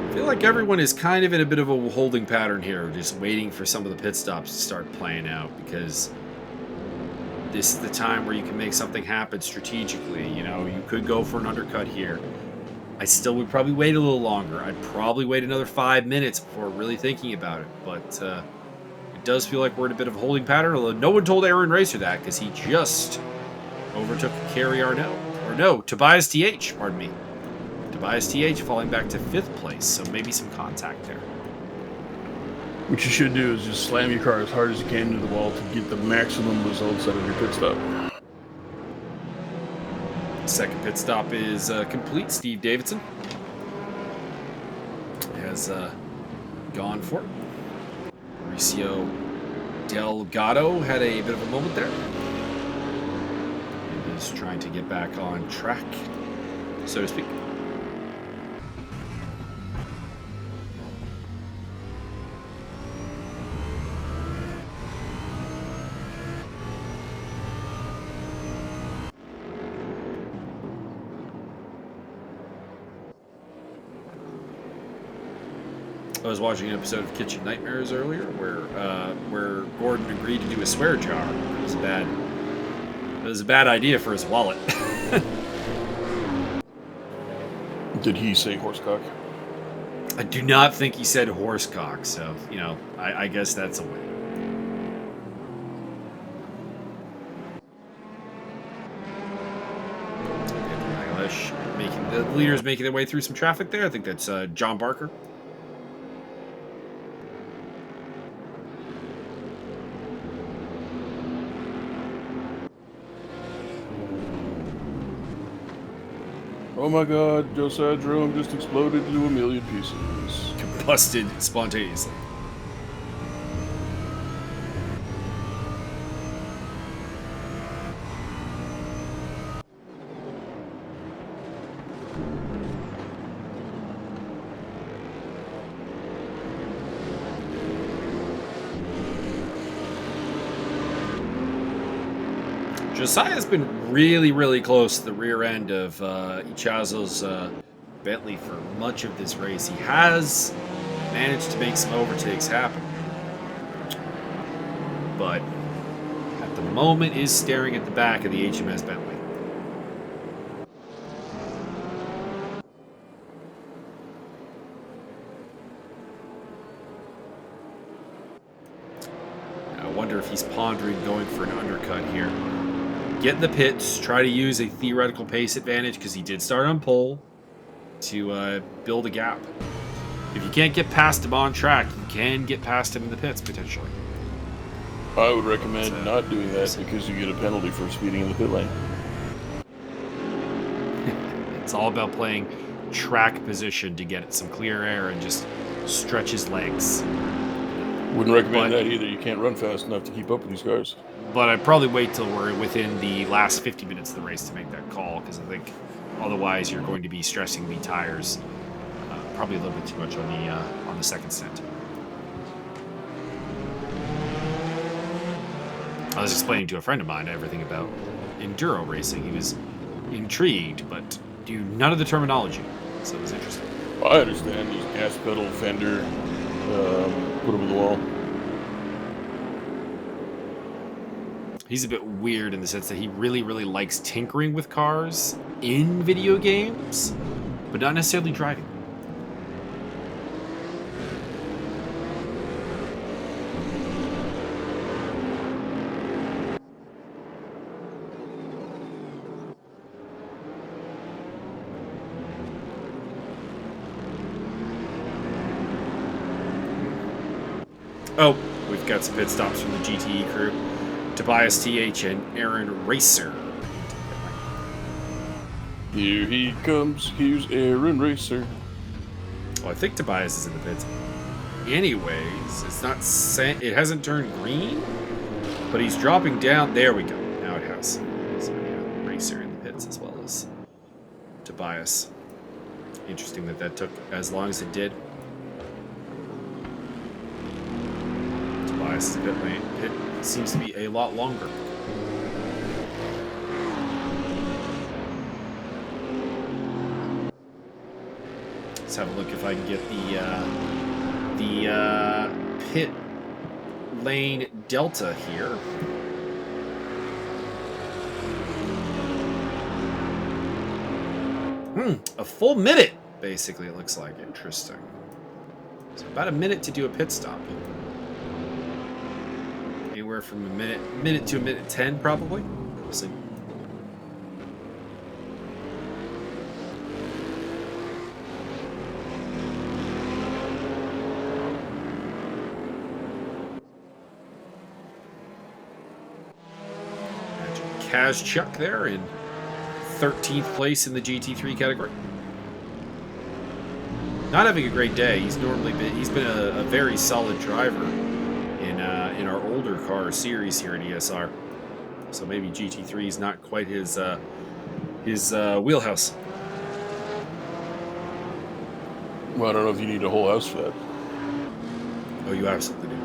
I feel like everyone is kind of in a bit of a holding pattern here, just waiting for some of the pit stops to start playing out, because this is the time where you can make something happen strategically. You know, you could go for an undercut here. I still would probably wait a little longer. I'd probably wait another 5 minutes before really thinking about it. But it does feel like we're in a bit of a holding pattern, although no one told Aaron Racer that because he just overtook Kerry Arnell. Or no, Tobias TH, pardon me. Tobias TH falling back to 5th place, so maybe some contact there. What you should do is just slam your car as hard as you can into the wall to get the maximum results out of your pit stop. Second pit stop is complete. Steve Davidson has gone for it. Mauricio Delgado had a bit of a moment there. He's trying to get back on track, so to speak. I was watching an episode of Kitchen Nightmares earlier where Gordon agreed to do a swear jar. It was a bad idea for his wallet. Did he say horsecock? I do not think he said horsecock, so, you know, I guess that's a win. The leaders making their way through some traffic there. I think that's John Barker. Oh my god, Josiah's Rome just exploded into a million pieces. Combusted spontaneously. Josiah's been really, really close to the rear end of Ichazo's Bentley for much of this race. He has managed to make some overtakes happen, but at the moment is staring at the back of the HMS Bentley. I wonder if he's pondering going for an undercut here. Get in the pits, try to use a theoretical pace advantage because he did start on pole to build a gap. If you can't get past him on track, you can get past him in the pits potentially. I would recommend not doing that because you get a penalty for speeding in the pit lane. It's all about playing track position to get some clear air and just stretch his legs. Wouldn't recommend that either. You can't run fast enough to keep up with these cars. But I'd probably wait till we're within the last 50 minutes of the race to make that call, because I think otherwise you're going to be stressing the tires probably a little bit too much on the second stint. I was explaining to a friend of mine everything about enduro racing. He was intrigued, but knew none of the terminology, so it was interesting. I understand. These gas pedal, fender, put them in the wall. He's a bit weird in the sense that he really, really likes tinkering with cars in video games, but not necessarily driving. Oh, we've got some pit stops from the GTE crew. Tobias TH and Aaron Racer. Here he comes. Here's Aaron Racer. Oh, I think Tobias is in the pits. Anyways, it's not it hasn't turned green, but he's dropping down. There we go. Now it has. So yeah, Racer in the pits as well as Tobias. Interesting that took as long as it did. Tobias' pit lane. Pit seems to be a lot longer. Let's have a look if I can get the pit lane delta here. A full minute, basically, it looks like. Interesting. So about a minute to do a pit stop. Anywhere from a minute to a minute 10, probably. We'll see. Kaz Chuck there in 13th place in the GT3 category. Not having a great day. He's been a very solid driver in our older car series here at ESR. So maybe GT3 is not quite his wheelhouse. Well, I don't know if you need a whole house for that. Oh, you absolutely do.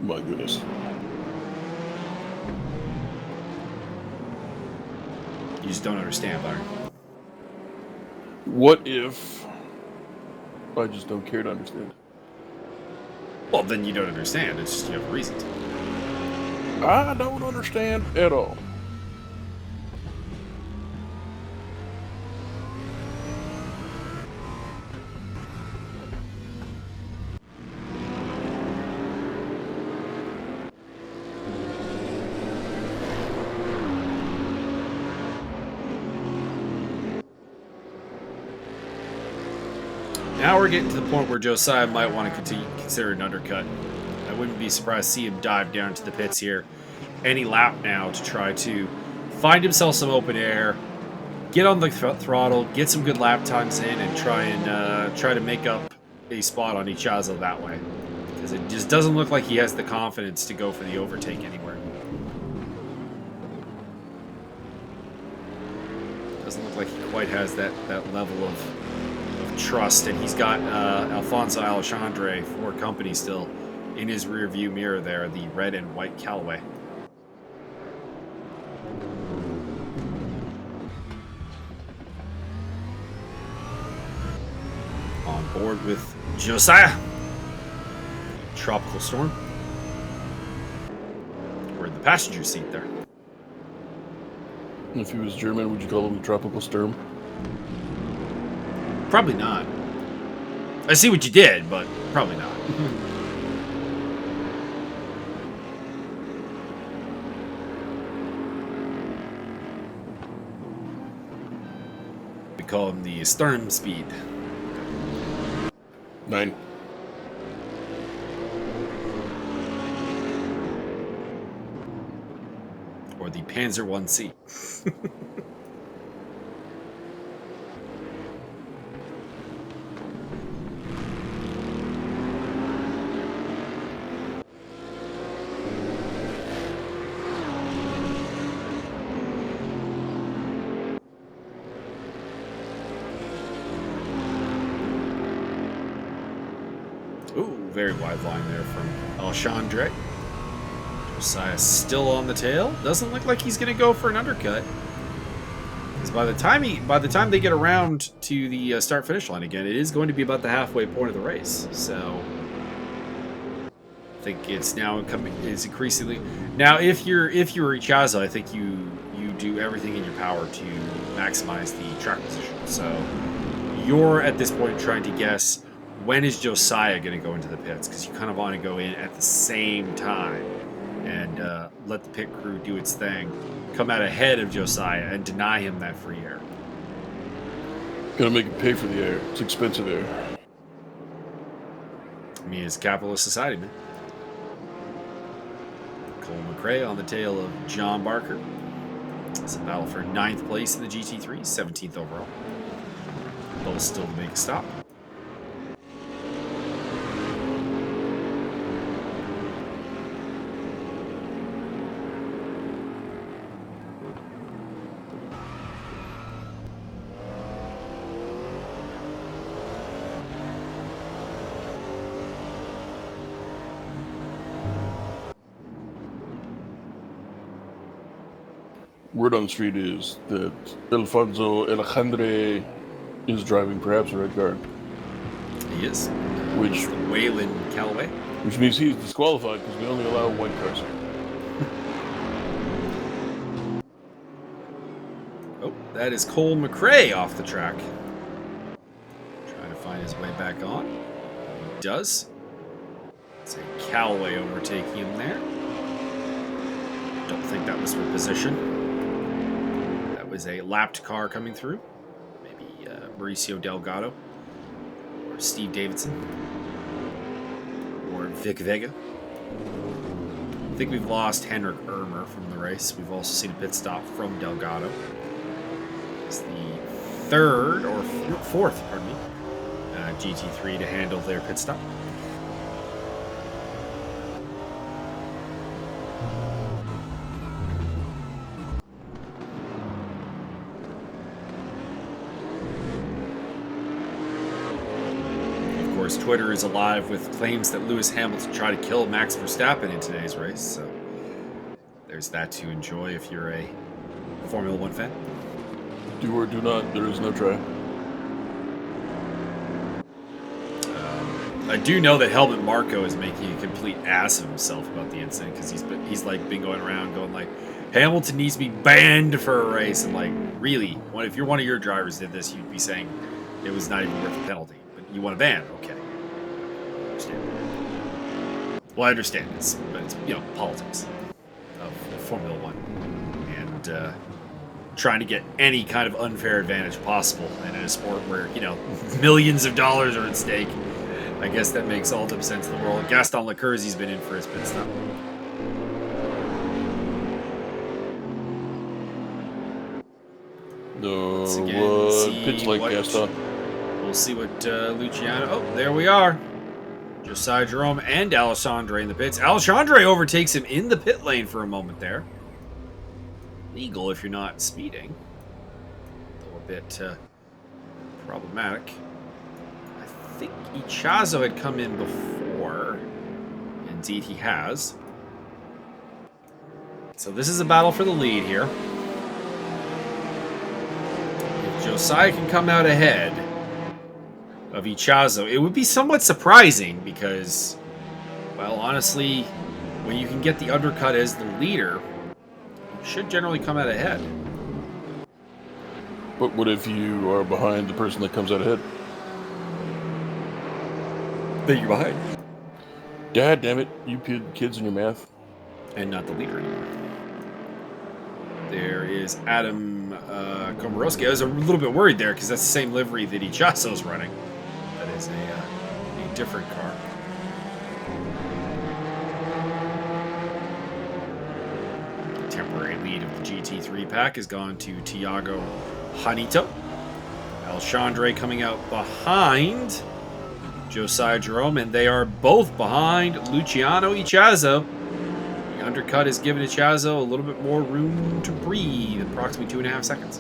My goodness. You just don't understand, Larry. What if I just don't care to understand? Well, then you don't understand. It's just you have a reason to. I don't understand at all. Now we're getting to the point where Josiah might want to consider an undercut. I wouldn't be surprised to see him dive down to the pits here any lap now to try to find himself some open air, get on the throttle, get some good lap times in, and try to make up a spot on Ichazo that way. Because it just doesn't look like he has the confidence to go for the overtake anywhere. Doesn't look like he quite has that level of trust, and he's got Alfonso Alexandre for company still in his rear view mirror there, the red and white Callaway. On board with Josiah. Tropical Storm. We're in the passenger seat there. If he was German, would you call him Tropical Sturm? Probably not. I see what you did, but probably not. We call him the Sturm Speed. 9. Or the Panzer 1C. very wide line there from Alexandre. Josiah still on the tail. Doesn't look like he's going to go for an undercut. Because by the time they get around to the start-finish line again, it is going to be about the halfway point of the race. So I think it's now is increasingly now. If you're Ichazo, I think you do everything in your power to maximize the track position. So you're at this point trying to guess when is Josiah going to go into the pits, because you kind of want to go in at the same time and let the pit crew do its thing, come out ahead of Josiah and deny him that free air. Gonna make it pay for the air. It's expensive air. I mean, it's a capitalist society, man. Cole McRae on the tail of John Barker. It's a battle for 9th place in the GT3, 17th overall. Both still to make a stop. Word on the street is that Alfonso Alejandre is driving perhaps a red car. He is. Which Waylon Callaway. Which means he's disqualified because we only allow white cars here. Oh, that is Cole McRae off the track. Trying to find his way back on. He does. It's a Callaway overtaking him there. Don't think that was for position. That was a lapped car coming through. Maybe Mauricio Delgado. Or Steve Davidson. Or Vic Vega. I think we've lost Henrik Ermer from the race. We've also seen a pit stop from Delgado. It's the fourth, pardon me, GT3 to handle their pit stop. Twitter is alive with claims that Lewis Hamilton tried to kill Max Verstappen in today's race, so there's that to enjoy if you're a Formula 1 fan. Do or do not, there is no try. I do know that Helmut Marko is making a complete ass of himself about the incident, because he's been going around going like, Hamilton needs to be banned for a race, and like, really, if you're one of your drivers did this, you'd be saying it was not even worth the penalty. But you want a ban, okay. Well, I understand this, but it's, politics of Formula 1 and trying to get any kind of unfair advantage possible in a sport where, millions of dollars are at stake. I guess that makes all the sense in the world. Gaston Lecursi's been in for his pit stop. Pitch like Gaston. We'll see what Luciano... Oh, there we are. Josiah Jerome and Alexandre in the pits. Alexandre overtakes him in the pit lane for a moment there. Legal if you're not speeding. A little bit problematic. I think Ichazo had come in before. Indeed, he has. So this is a battle for the lead here. If Josiah can come out ahead of Ichazo, it would be somewhat surprising because, well, honestly, when you can get the undercut as the leader, you should generally come out ahead. But what if you are behind the person that comes out ahead? Then you're behind. Dad, damn it, you kids in your math. And not the leader anymore. There is Adam Komorowski. I was a little bit worried there because that's the same livery that Ichazo's running. That is a different car. Temporary lead of the GT3 pack has gone to Thiago Janito. Alexandre coming out behind Josiah Jerome, and they are both behind Luciano Ichazo. The undercut has given Ichazo a little bit more room to breathe, approximately 2.5 seconds.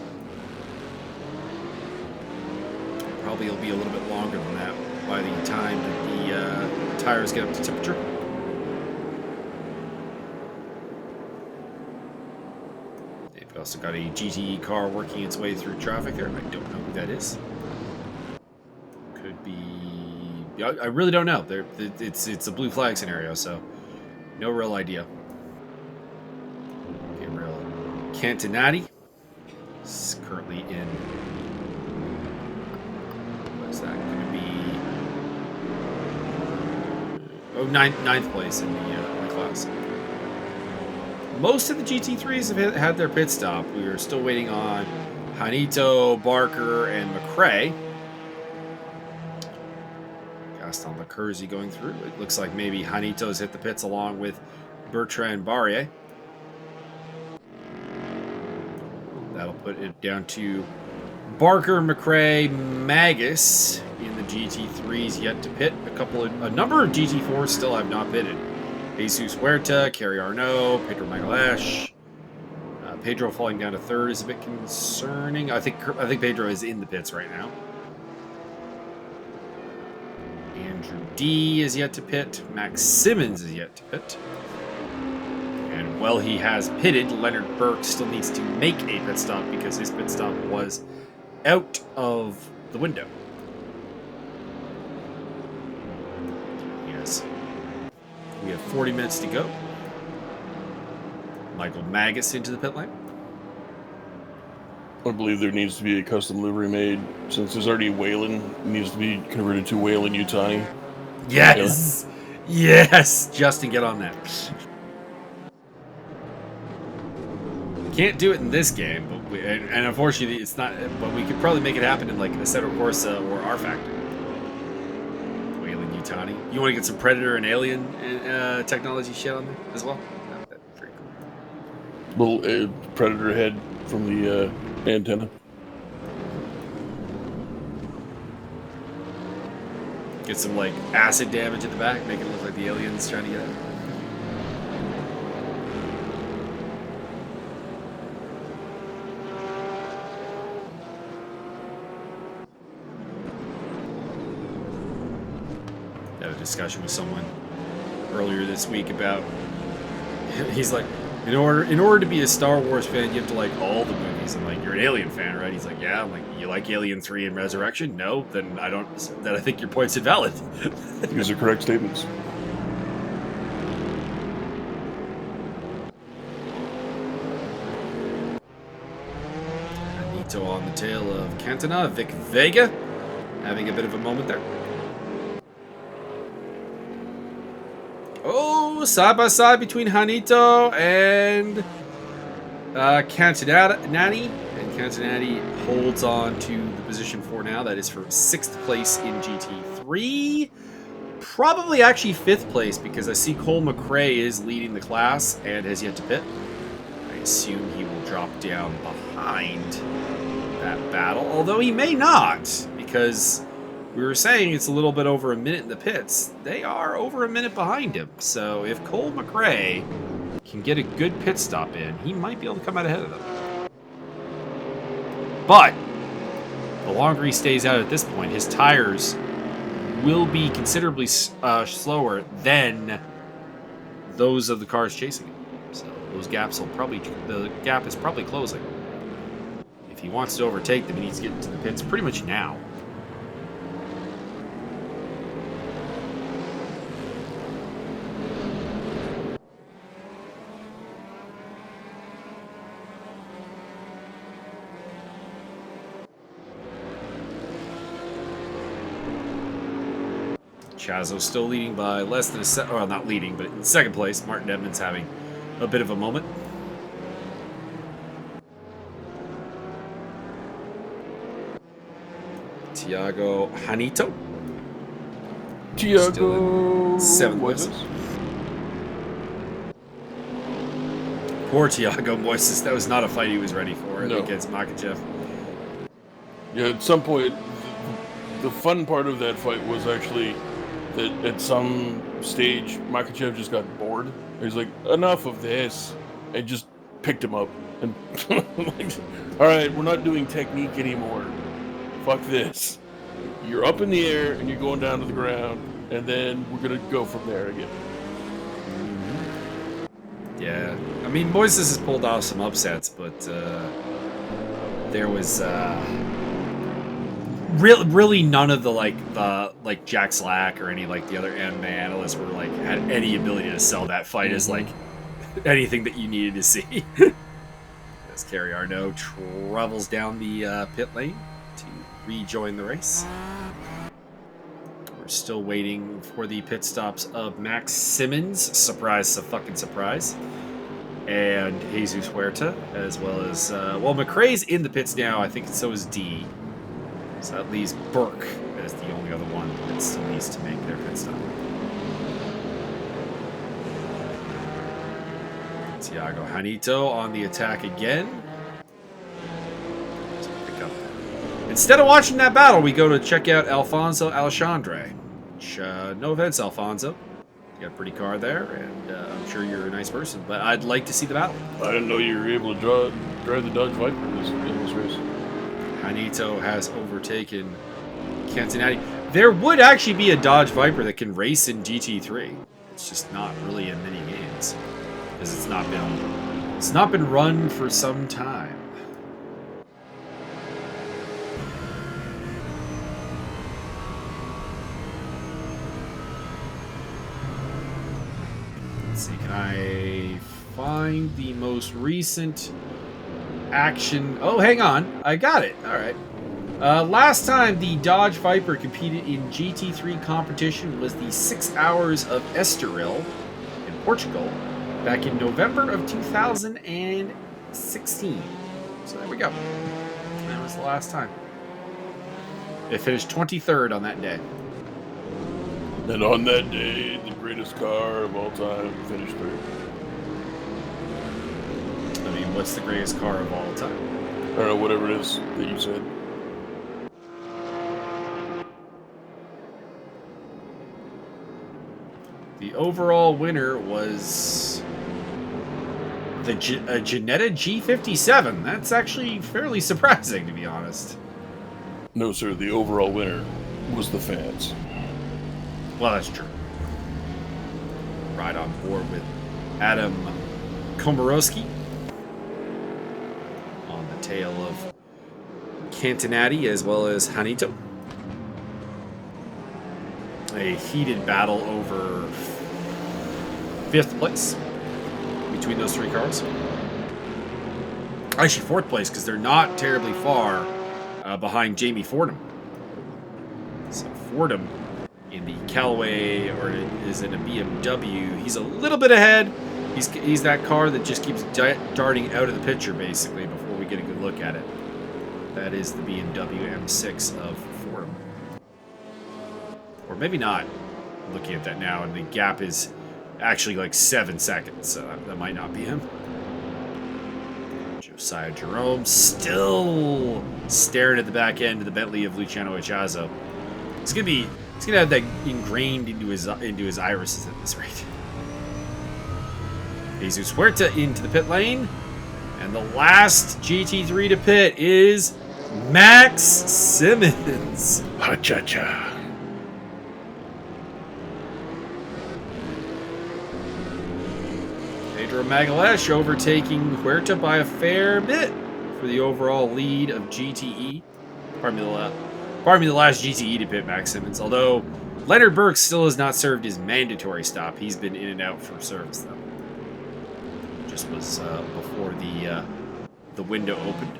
Probably it'll be a little bit longer than that by the time that tires get up to temperature. They've also got a GTE car working its way through traffic there. I don't know who that is. Could be... I really don't know. It's a blue flag scenario, so no real idea. Gabriel Cantinati is currently in... What's that going to be? Oh, ninth place in the class. Most of the GT3s have had their pit stop. We are still waiting on Hanito, Barker, and McRae. Gaston Lecurzi going through. It looks like maybe Hanito's hit the pits along with Bertrand Barrier. That'll put it down to Barker, McRae, Magus in the GT3s yet to pit. A number of GT4s still have not pitted. Jesus Huerta, Kerry Arnaud, Pedro Magalash. Pedro falling down to third is a bit concerning. I think Pedro is in the pits right now. Andrew D is yet to pit. Max Simmons is yet to pit. And while he has pitted, Leonard Burke still needs to make a pit stop because his pit stop was out of the window. Yes. We have 40 minutes to go. Michael Magus into the pit lane. I believe there needs to be a custom livery made since there's already Whalen. It needs to be converted to Whalen Utani. Yes! Yes! Justin, get on that. Can't do it in this game, but and unfortunately it's not. But we could probably make it happen in like Assetto Corsa or R Factor. Whalen Utani. You want to get some Predator and Alien technology shit on there as well? No, that'd be pretty cool. Little Predator head from the antenna. Get some like acid damage in the back, make it look like the alien's trying to get out. Had a discussion with someone earlier this week about. He's like, in order to be a Star Wars fan, you have to like all the movies. I'm like, you're an Alien fan, right? He's like, yeah. I'm like, you like Alien 3 and Resurrection? No, then I don't. Then I think your point's invalid. These are correct statements. Anito on the tail of Cantona. Vic Vega having a bit of a moment there. Oh, side by side between Hanito and Cantinati. And Cantinati holds on to the position for now. That is for 6th place in GT3. Probably actually 5th place because I see Cole McRae is leading the class and has yet to pit. I assume he will drop down behind that battle. Although he may not because... we were saying it's a little bit over a minute in the pits. They are over a minute behind him. So if Cole McRae can get a good pit stop in, he might be able to come out ahead of them. But the longer he stays out at this point, his tires will be considerably slower than those of the cars chasing him. So those gaps the gap is probably closing. If he wants to overtake them, he needs to get into the pits pretty much now. Chazo still leading by less than a second. Well, not leading, but in 2nd place. Martin Edmonds having a bit of a moment. Tiago Hanito. Tiago. 7th place. Poor Tiago Moises. That was not a fight he was ready for against Makachev. Yeah, at some point, the fun part of that fight was actually that at some stage, Makachev just got bored. He's like, enough of this, and just picked him up. And like, all right, we're not doing technique anymore. Fuck this. You're up in the air, and you're going down to the ground. and then we're gonna go from there again. Yeah, I mean, Moises has pulled off some upsets, but there was really none of the Jack Slack or any like the other anime analysts were like had any ability to sell that fight as like anything that you needed to see. As Kerry Arnaud travels down the pit lane to rejoin the race. We're still waiting for the pit stops of Max Simmons, surprise, fucking surprise, and Jesus Huerta, as well as well, McRae's in the pits now. I think so is D. So that leaves Burke as the only other one that still needs to make their pit stop. Thiago Hanito on the attack again. Instead of watching that battle, we go to check out Alfonso Alexandre. Which, no offense, Alfonso. You got a pretty car there, and I'm sure you're a nice person, but I'd like to see the battle. I didn't know you were able to drive the Dodge Viper in this race. Hanito has overtaken Cantinati. There would actually be a Dodge Viper that can race in GT3. It's just not really in many games because it's not been run for some time. Let's see, can I find the most recent action? Oh, hang on. I got it. All right. Last time the Dodge Viper competed in GT3 competition was the 6 Hours of Estoril in Portugal back in November of 2016. So there we go. That was the last time. It finished 23rd on that day. And on that day, the greatest car of all time finished third. I mean, what's the greatest car of all time? I don't know, whatever it is that you said. The overall winner was the Ginetta G57. That's actually fairly surprising, to be honest. No, sir, the overall winner was the fans. Well, that's true. Right on board with Adam Komorowski on the tail of Cantinati as well as Hanito. A heated battle over 5th place between those three cars. Actually, 4th place because they're not terribly far behind Jamie Fordham. So Fordham in the Callaway, or is it a BMW? He's a little bit ahead. He's that car that just keeps darting out of the picture, basically, before we get a good look at it. That is the BMW M6 of Fordham. Or maybe not. I'm looking at that now, and the gap is actually like 7 seconds, so that might not be him. Josiah Jerome still staring at the back end of the Bentley of Luciano Echazo. He's gonna have that ingrained into his irises at this rate. Jesus Huerta into the pit lane, and the last GT3 to pit is Max Simmons. Ha-cha-cha. Pedro Magalesh overtaking Huerta by a fair bit for the overall lead of GTE. Pardon me, the last GTE to pit Max Simmons, although Leonard Burke still has not served his mandatory stop. He's been in and out for service, though. Just was before the window opened.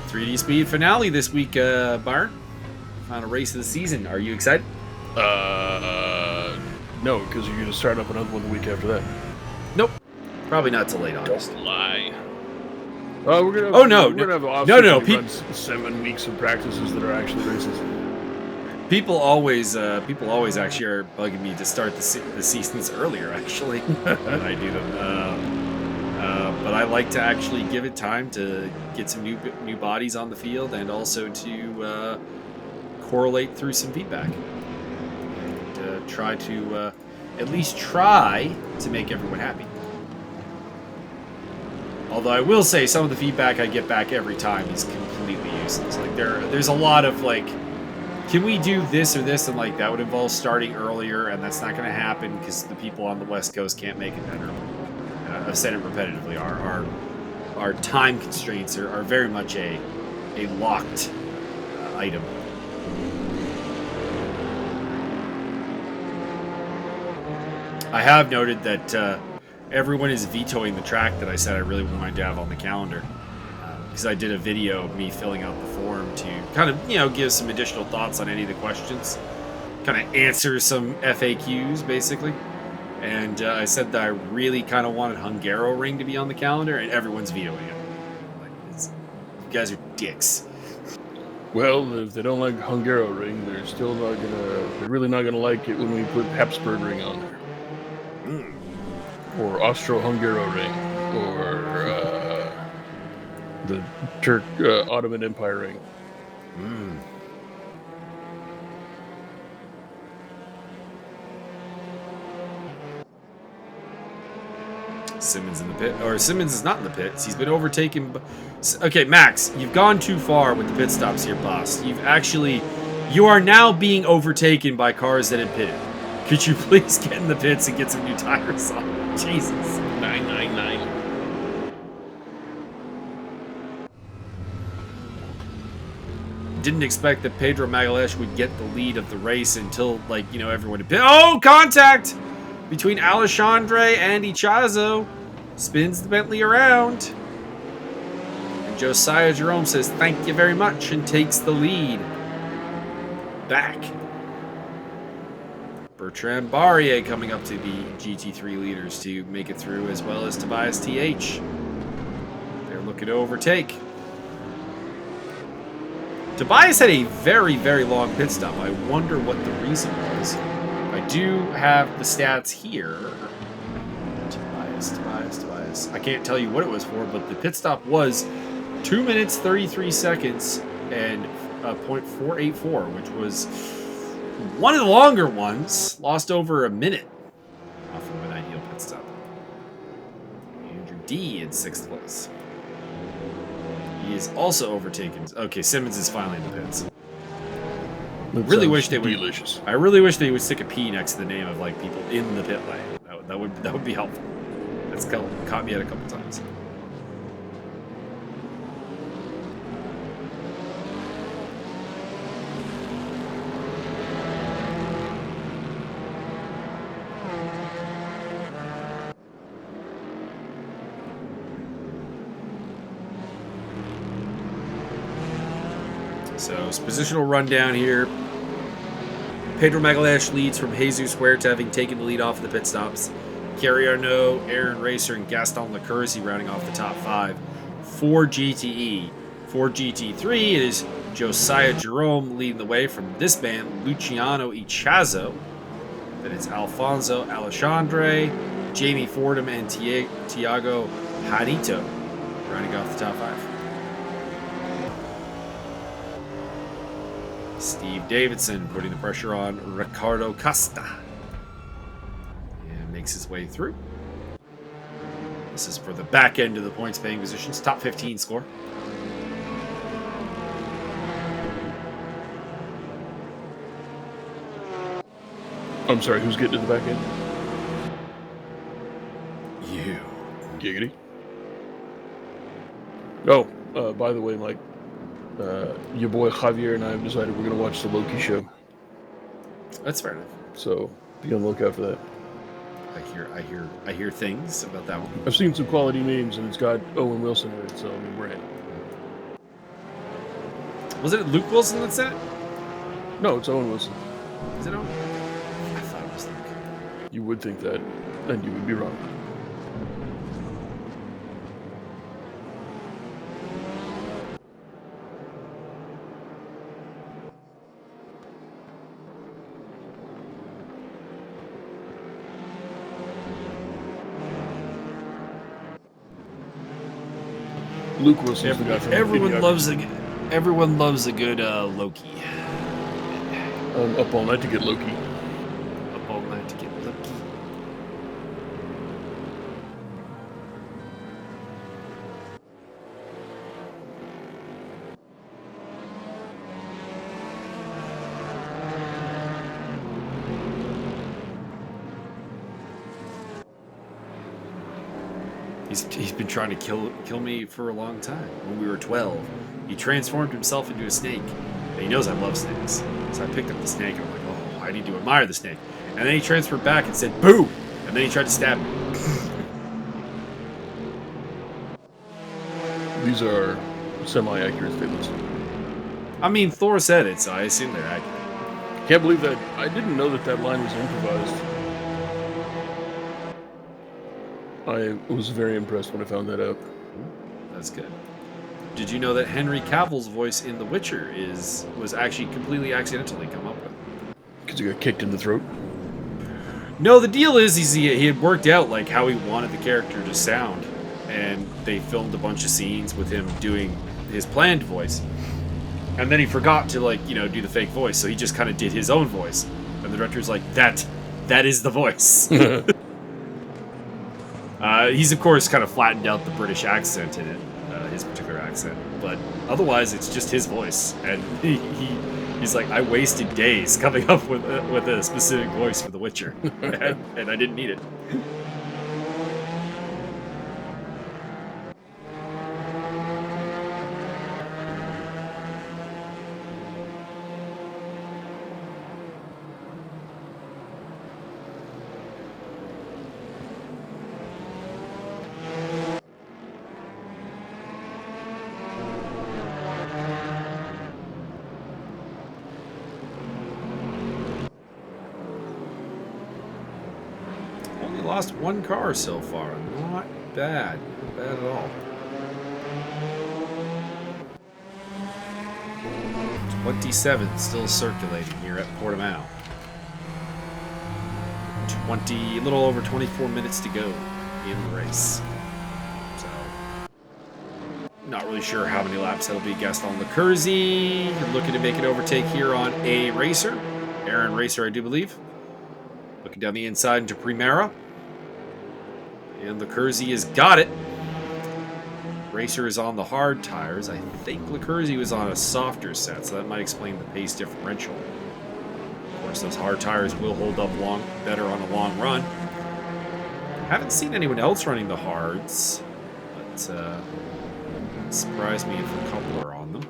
.3D Speed finale this week, Byron. Final race of the season. Are you excited? No, because you're going to start up another one the week after that. Nope. Probably not till late August. Don't lie. We're gonna have, Oh, no. We're going to have off No. 7 weeks of practices that are actually races. People always actually are bugging me to start the seasons earlier, actually, when I do them. But I like to actually give it time to get some new bodies on the field and also to correlate through some feedback and try to at least try to make everyone happy. Although I will say some of the feedback I get back every time is completely useless. Like there's a lot of like, can we do this or this, and like that would involve starting earlier, and that's not going to happen because the people on the West Coast can't make it that early. I've said it repetitively. Our time constraints are very much a locked item. I have noted that everyone is vetoing the track that I said I really wanted to have on the calendar. Because I did a video of me filling out the form to kind of, give some additional thoughts on any of the questions. Kind of answer some FAQs, basically. And I said that I really kind of wanted Hungaroring to be on the calendar, and everyone's vetoing it. Like, you guys are dicks. Well, if they don't like Hungaroring, they're really not gonna like it when we put Habsburgring on there. Or Austro-Hungaroring, or the Ottoman Empire ring. Simmons in the pit, or Simmons is not in the pits. He's been overtaken. Okay, Max, you've gone too far with the pit stops here, boss. You are now being overtaken by cars that have pitted. Could you please get in the pits and get some new tires on? Jesus. 999. Didn't expect that Pedro Magalhães would get the lead of the race until, everyone had pit. Oh, contact between Alexandre and Ichazo. Spins the Bentley around. And Josiah Jerome says, "Thank you very much," and takes the lead back. Bertrand Barrier coming up to the GT3 leaders to make it through, as well as Tobias TH. They're looking to overtake. Tobias had a very, very long pit stop. I wonder what the reason was. I do have the stats here. Tobias. I can't tell you what it was for, but the pit stop was 2 minutes, 33 seconds, and 0.484, which was one of the longer ones. Lost over a minute off of an ideal pit stop. Andrew D in 6th place. He is also overtaken. Okay, Simmons is finally in the pits. I really wish they would stick a P next to the name of people in the pit lane. That would be helpful. That's caught me out a couple times. So, positional rundown here. Pedro Magalhães leads from Jesus Huerta, having taken the lead off the pit stops. Kerry Arnaud, Aaron Racer, and Gaston Lecursi rounding off the top 5 for GTE. For GT3, it is Josiah Jerome leading the way from this band, Luciano Ichazo. Then it's Alfonso Alexandre, Jamie Fordham, and Tiago Hanito rounding off the top 5. Steve Davidson putting the pressure on Ricardo Costa. And makes his way through. This is for the back end of the points paying positions. Top 15 score. I'm sorry, who's getting to the back end? You. Giggity. Oh, by the way, Mike, your boy Javier and I have decided we're going to watch the Loki show. That's fair enough. So be on the lookout for that. I hear things about that one. I've seen some quality memes, and it's got Owen Wilson in it, so we're in. Was it Luke Wilson that's in it? No, it's Owen Wilson. Is it Owen? I thought it was Luke. You would think that, and you would be wrong. Luke Wilson's the guy from Everyone Idiocracy. loves a good Loki. I'm up all night to get Loki. Up all night to get Loki. He's been trying to kill me for a long time. When we were 12, he transformed himself into a snake. And he knows I love snakes. So I picked up the snake and I'm like, oh, I need to admire the snake. And then he transferred back and said, boo! And then he tried to stab me. These are semi-accurate statements. I mean, Thor said it, so I assume they're accurate. Can't believe that. I didn't know that line was improvised. I was very impressed when I found that out. That's good. Did you know that Henry Cavill's voice in The Witcher was actually completely accidentally come up with? Because he got kicked in the throat? No, the deal is he had worked out like how he wanted the character to sound, and they filmed a bunch of scenes with him doing his planned voice, and then he forgot to do the fake voice, so he just kind of did his own voice, and the director's like, that is the voice. He's of course kind of flattened out the British accent in it, his particular accent, but otherwise it's just his voice, and he's like, I wasted days coming up with a specific voice for The Witcher, and I didn't need it. Lost one car so far. Not bad. Not bad at all. 27 still circulating here at Portimao. A little over 24 minutes to go in the race. So, not really sure how many laps that'll be. Gaston Lecurzi looking to make an overtake here on a racer. Aaron Racer, I do believe. Looking down the inside into Primera. And Lecurzi has got it. Racer is on the hard tires. I think Lecurzi was on a softer set, so that might explain the pace differential. Of course, those hard tires will hold up better on a long run. Haven't seen anyone else running the hards, but it surprised me if a couple are on them.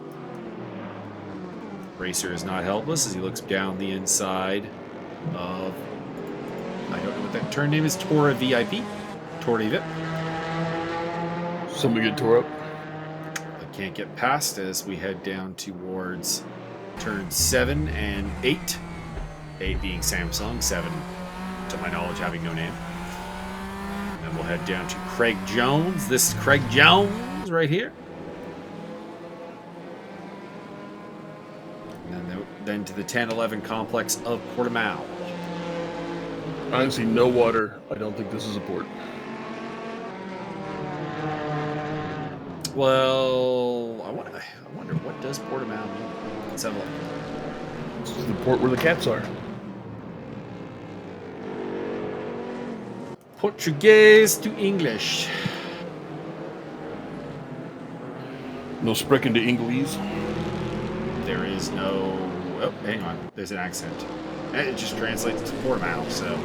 Racer is not helpless as he looks down the inside of, I don't know what that turn name is, Tora VIP. It. Somebody get tore up. I can't get past as we head down towards turn 7 and 8. 8 being Samsung, 7, to my knowledge, having no name. And then we'll head down to Craig Jones. This is Craig Jones right here. And then to the 10-11 complex of Portimao. I see no water. I don't think this is a port. Well, I wonder what does Portimao mean? Let's have a look. This is the port where the cats are. Portuguese to English. No sprechen to English. There is no... Oh, hang on. There's an accent. It just translates to Portimao, so...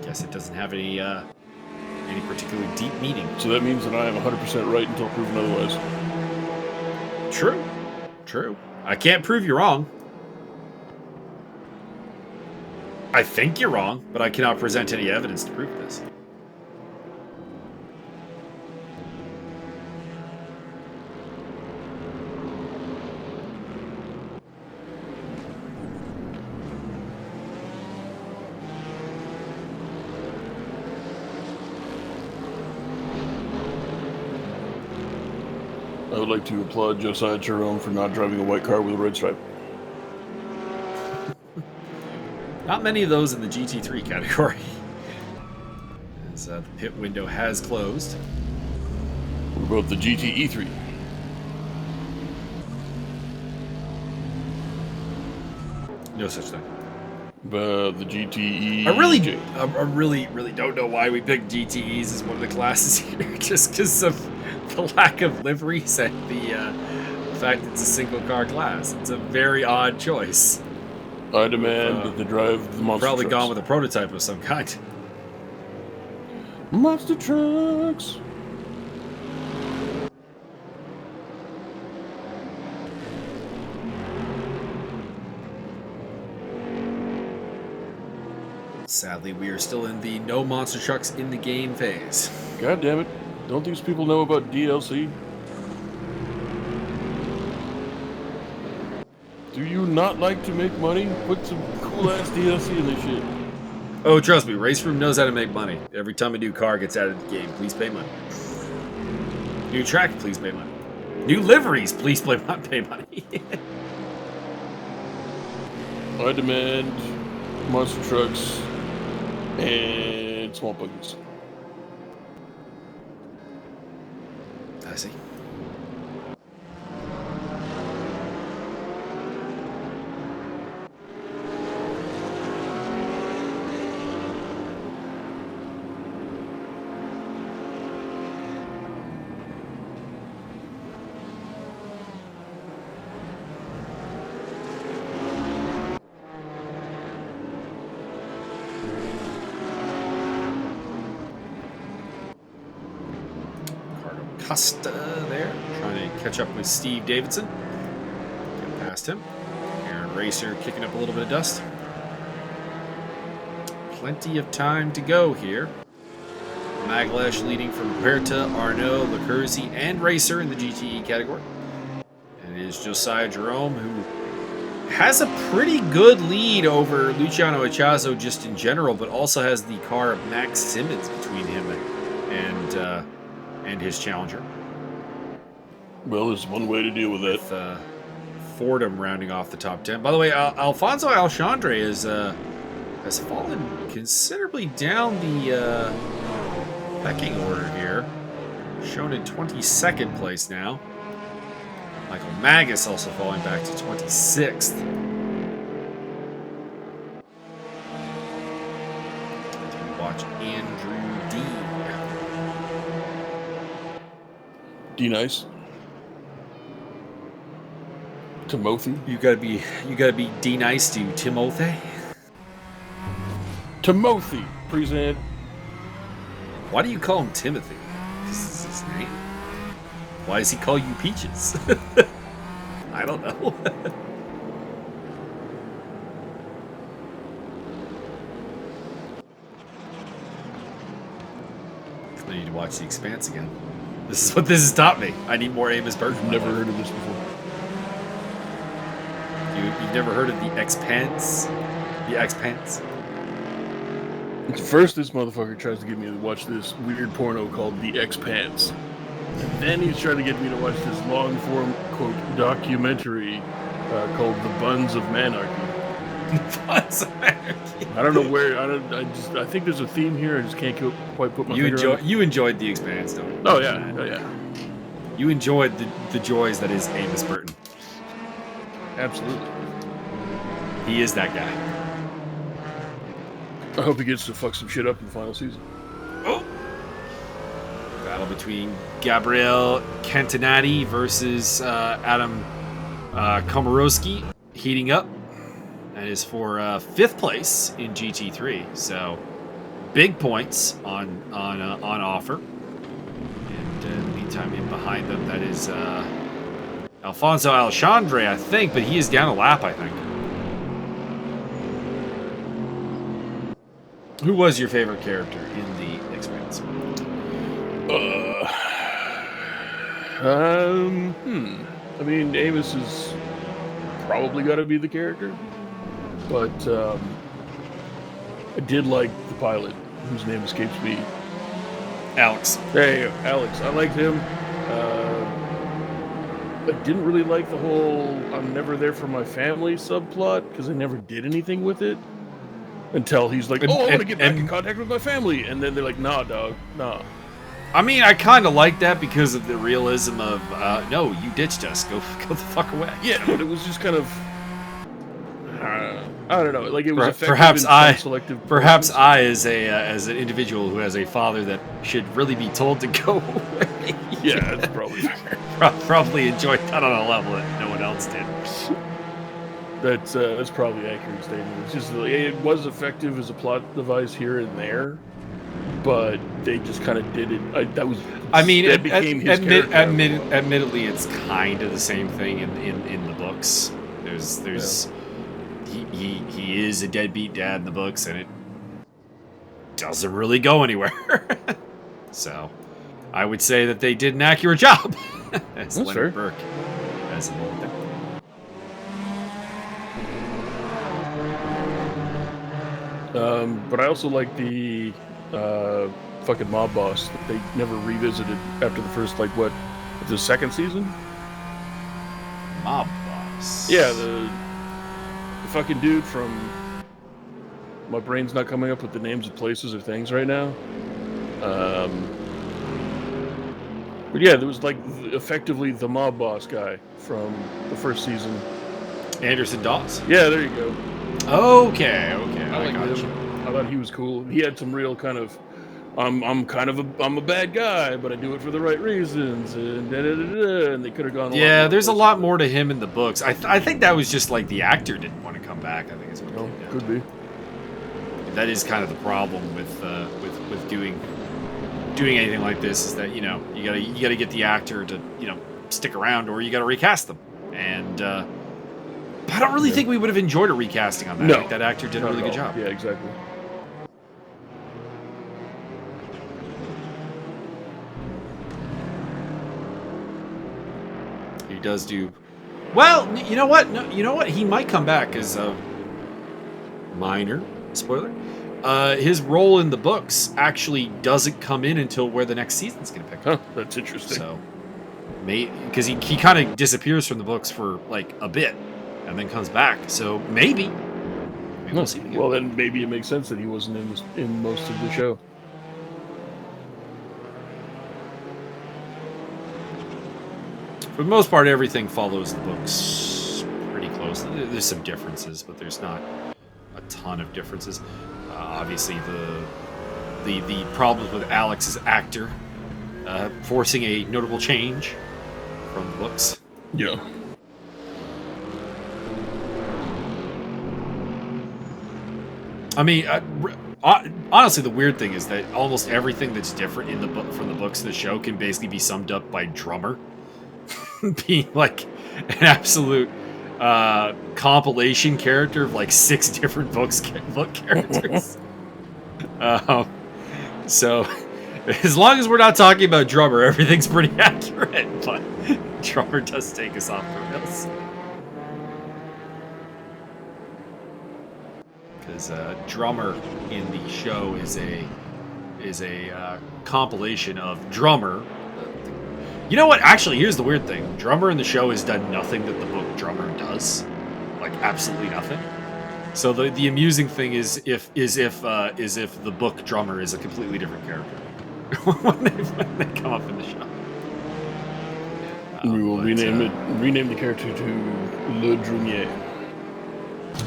I guess it doesn't have any particularly deep meaning. So that means that I am 100% right until proven otherwise. True. True. I can't prove you wrong. I think you're wrong, but I cannot present any evidence to prove this. I would like to applaud Josiah Jerome for not driving a white car with a red stripe. Not many of those in the GT3 category. As the pit window has closed. What about the GTE3? No such thing. The GTE. I really don't know why we picked GTEs as one of the classes here, just because of the lack of liveries and the fact it's a single car class. It's a very odd choice. I demand that they drive the monster Probably trucks. gone with a prototype of some kind. Monster trucks. Sadly, we are still in the no monster trucks in the game phase. God damn it. Don't these people know about DLC? Do you not like to make money? Put some cool-ass DLC in this shit. Oh, trust me, Raceroom knows how to make money. Every time a new car gets added to the game, please pay money. New track, please pay money. New liveries, please pay money. I demand monster trucks and small buggies. I see. Costa there, trying to catch up with Steve Davidson. Get past him. Aaron Racer kicking up a little bit of dust. Plenty of time to go here. Maglesh leading from Huerta, Arnaud, Lecurzi, and Racer in the GTE category. And it is Josiah Jerome, who has a pretty good lead over Luciano Echazo just in general, but also has the car of Max Simmons between him and his challenger. Well, there's one way to deal with that. With Fordham rounding off the top 10. By the way, Alfonso Alexandre has fallen considerably down the pecking order here. Shown in 22nd place now. Michael Magus also falling back to 26th. Watch Andrew D. D-Nice. Timothy. You gotta be D-Nice to Timothy. Timothy, present. Why do you call him Timothy? This is his name. Why does he call you Peaches? I don't know. I need to watch The Expanse again. This is what this has taught me. I need more Amos Burton. I've never heard of this before. You've never heard of The Expanse? The Expanse? First, this motherfucker tries to get me to watch this weird porno called The Expanse. And then he's trying to get me to watch this long-form, quote, documentary called The Buns of Manarchy. Buns of Manarchy. I don't know where, I think there's a theme here, I just can't quite put my finger on it. You enjoyed The Expanse, don't you? Oh, yeah, oh, yeah. You enjoyed the joys that is Amos Burton. Absolutely. He is that guy. I hope he gets to fuck some shit up in the final season. Oh! Battle between Gabriel Cantanati versus Adam Komorowski heating up. That is for 5th place in GT3. So big points on offer. And in the meantime, in behind them, that is Alfonso Alexandre, I think, but he is down a lap, I think. Who was your favorite character in The Expanse? I mean, Amos is probably got to be the character, but I did like the pilot, whose name escapes me. Alex. Hey, Alex. I liked him. I didn't really like the whole "I'm never there for my family" subplot because I never did anything with it. Until he's like, I want to get back in contact with my family. And then they're like, nah, dog, nah. I mean, I kind of like that because of the realism of, no, you ditched us. Go the fuck away. Yeah, but it was just kind of, I don't know, like it was effective Perhaps in some selective perhaps places. I, as an individual who has a father that should really be told to go away. Yeah, that's probably fair. Probably enjoyed that on a level that no one else did. That's probably an accurate statement. It's just like, it was effective as a plot device here and there, but they just kind of did it. I mean, that became his character. admittedly, it's kind of the same thing in the books. There's he is a deadbeat dad in the books, and it doesn't really go anywhere. So, I would say that they did an accurate job. As That's Leonard fair. Burke has an old thing. But I also like the fucking mob boss that they never revisited after the first, the second season? Mob boss. Yeah, the fucking dude from... My brain's not coming up with the names of places or things right now. But yeah, there was effectively the mob boss guy from the first season. Anderson Dawes. Yeah, there you go. Okay. I got liked you. him. I thought he was cool. He had some real kind of, I'm a bad guy, but I do it for the right reasons, and and they could have gone. Yeah, there's a lot more to him in the books. I think that was just like the actor didn't want to come back. I think it's what it came down Could be. to. That is kind of the problem with doing anything like this is that you gotta get the actor to stick around, or you gotta recast them. And I don't really think we would have enjoyed a recasting on that. No, I think that actor did a really good job. Yeah, exactly. He does do well. You know what? No, you know what? He might come back as a minor spoiler. His role in the books actually doesn't come in until where the next season's going to pick up. Huh, that's interesting. So, because he kind of disappears from the books for like a bit, and then comes back. So maybe we'll see. Well, then maybe it makes sense that he wasn't in most of the show. For the most part, everything follows the books pretty closely. There's some differences, but there's not a ton of differences. Obviously, the problems with Alex's actor forcing a notable change from the books. Yeah. I mean, honestly, the weird thing is that almost everything that's different in the book from the books to the show can basically be summed up by Drummer being like an absolute compilation character of like 6 different book characters. So, as long as we're not talking about Drummer, everything's pretty accurate. But Drummer does take us off the rails. Because Drummer in the show is a compilation of Drummer. You know what? Actually, here's the weird thing. Drummer in the show has done nothing that the book Drummer does. Like, absolutely nothing. So the amusing thing is if the book Drummer is a completely different character when they come up in the show. We will rename the character to Le Drumier.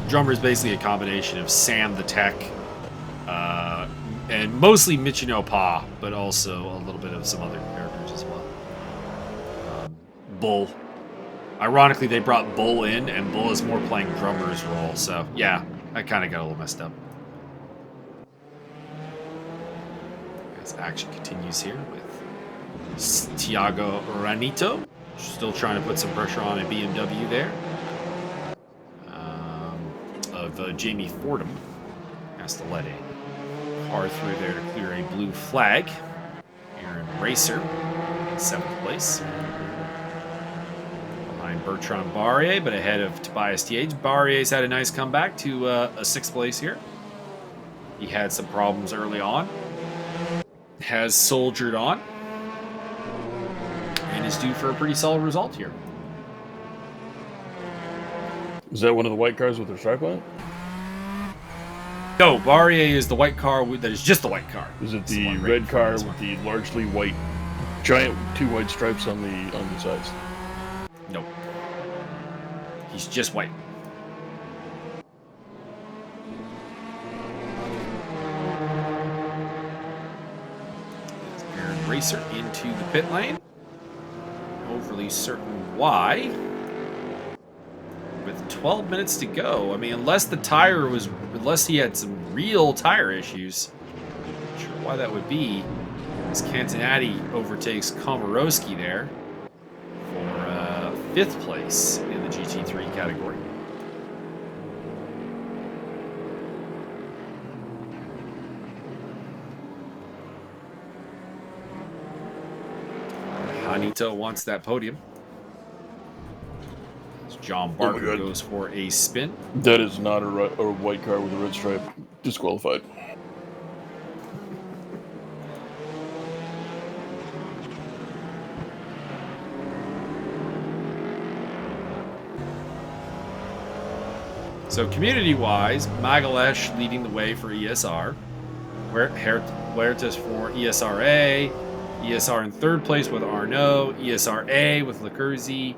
Drummer is basically a combination of Sam the Tech, and mostly Michino Pa, but also a little bit of some other characters as well. Bull. Ironically, they brought Bull in, and Bull is more playing Drummer's role, so yeah, I kind of got a little messed up. As action continues here with Tiago Ranito, still trying to put some pressure on a BMW there. Of Jamie Fordham has to let a car through there to clear a blue flag. Aaron Racer in 7th place. Behind Bertrand Barrier, but ahead of Tobias Th. Barrier's had a nice comeback to a 6th place here. He had some problems early on. Has soldiered on. And is due for a pretty solid result here. Is that one of the white cars with their stripe on it? No, Barrier is the white car that is just the white car. Is it It's the one right red in front car of this with one. the largely white, giant 2 white stripes on the sides? Nope. He's just white. It's Aaron Racer into the pit lane. Overly certain why. With 12 minutes to go. I mean, unless he had some real tire issues. Not sure why that would be. As Cantonati overtakes Komorowski there for 5th place in the GT3 category. Hanito wants that podium. As John Barker God. goes for a spin. That is not a white car with a red stripe. Disqualified. So community-wise, Magalesh leading the way for ESR. Huertas for eSRA. ESR in 3rd place with Arnaud. eSRA with Lecurzi.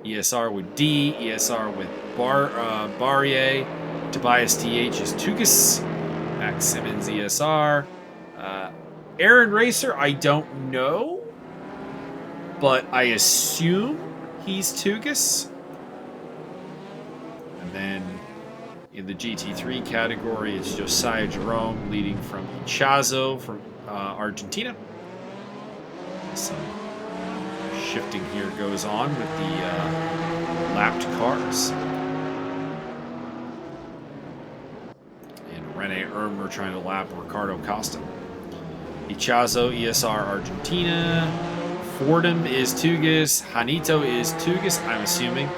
ESR with D. ESR with Barrier. Tobias TH is Tugas. Max Simmons ESR. Aaron Racer, I don't know. But I assume he's Tugas. And then in the GT3 category, it's Josiah Jerome leading from Ichazo from Argentina. Some shifting here goes on with the lapped cars. And Rene Ermer trying to lap Ricardo Costa. Ichazo, ESR Argentina. Fordham is Tugas. Hanito is Tugas, I'm assuming.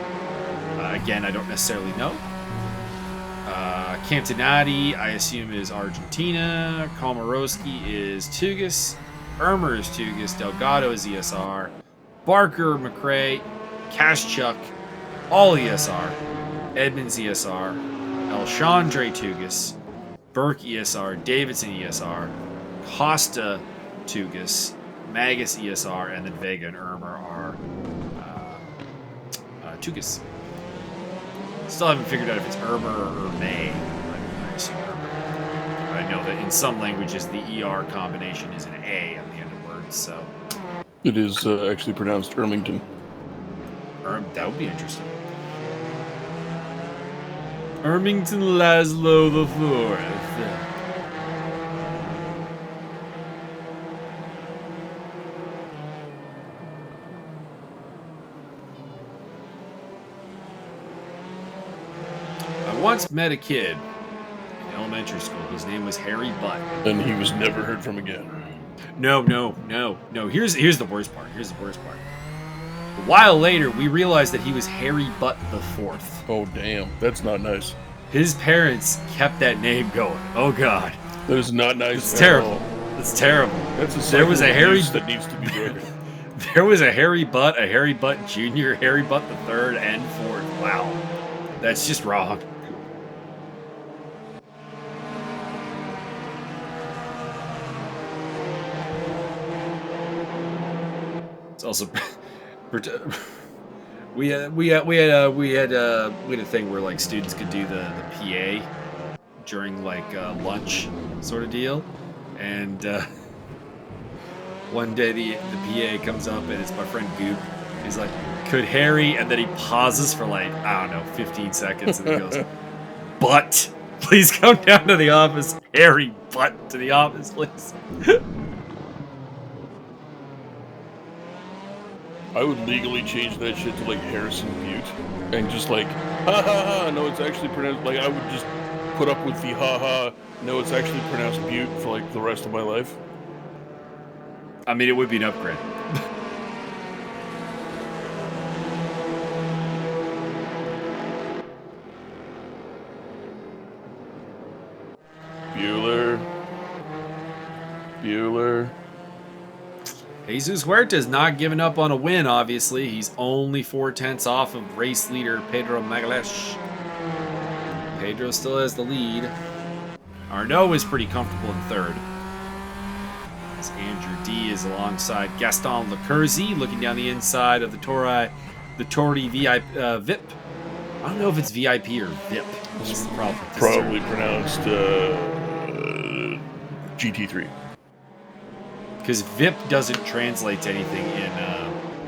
Again, I don't necessarily know. Cantonati, I assume, is Argentina. Komorowski is Tugas. Ermer is Tugas. Delgado is ESR. Barker, McRae, Kaschuk, all ESR. Edmonds ESR. Alchandre Tugas. Burke ESR. Davidson ESR. Costa Tugas. Magus ESR. And then Vega and Ermer are Tugas. Still haven't figured out if it's Ermer or May. I assume Ermer. I know that in some languages the ER combination is an A at the end of words, so. It is actually pronounced Ermington. That would be interesting. Ermington Laszlo the Fourth. I once met a kid in elementary school. His name was Harry Butt. And he was never heard from again. No. Here's the worst part. A while later, we realized that he was Harry Butt the Fourth. Oh, damn. That's not nice. His parents kept that name going. Oh, God. That is not nice. It's terrible. It's terrible. That's a There was a Harry that needs to be broken. There was a Harry Butt Jr., Harry Butt the Third, and Fourth. Wow. That's just wrong. It's also we had a thing where like students could do the PA during like lunch sort of deal, and one day the PA comes up and it's my friend Goop. He's like, "Could Harry?" And then he pauses for like, I don't know, 15 seconds, and he goes, "But please come down to the office, Harry. But to the office, please." I would legally change that shit to like Harrison Butte, and just like, ha ha ha. No, it's actually pronounced like I would just put up with the ha ha. No, it's actually pronounced Butte for like the rest of my life. I mean, it would be an upgrade. Bueller. Jesus Huertas not giving up on a win, obviously. He's only 4/10 off of race leader Pedro Magalesh. Pedro still has the lead. Arnaud is pretty comfortable in third. As Andrew D is alongside Gaston Lecurzi, looking down the inside of the Tori VIP. I don't know if it's VIP or VIP. It's probably pronounced GT3. Because VIP doesn't translate to anything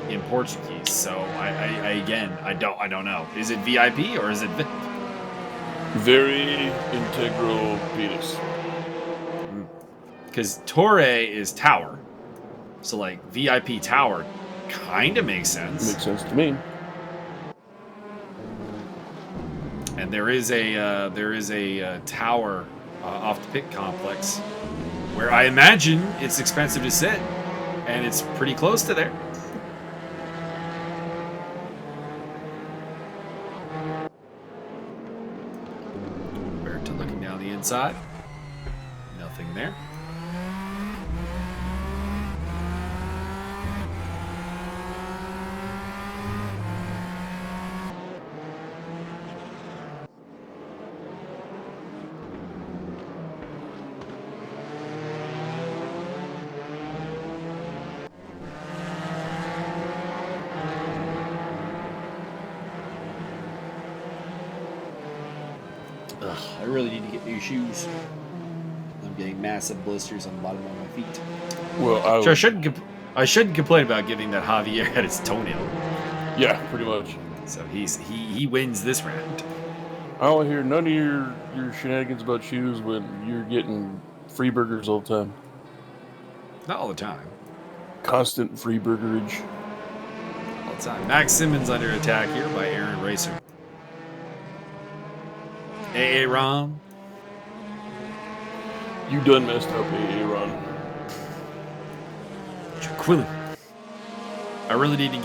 in Portuguese. So I don't know. Is it VIP or is it VIP? Very integral penis. Because Torre is tower, so like VIP tower kind of makes sense. Makes sense to me. And there is a tower off the pit complex where I imagine it's expensive to sit, and it's pretty close to there. Berta looking down the inside. Nothing there. I really need to get new shoes. I'm getting massive blisters on the bottom of my feet. Well, I shouldn't complain about giving that Javier at his toenail. Yeah, pretty much. So he wins this round. I don't hear none of your shenanigans about shoes when you're getting free burgers all the time. Not all the time. Constant free burgerage. All the time. Max Simmons under attack here by Aaron Racer. AA Ron. You done messed up, AA Ron. Quillen. I really need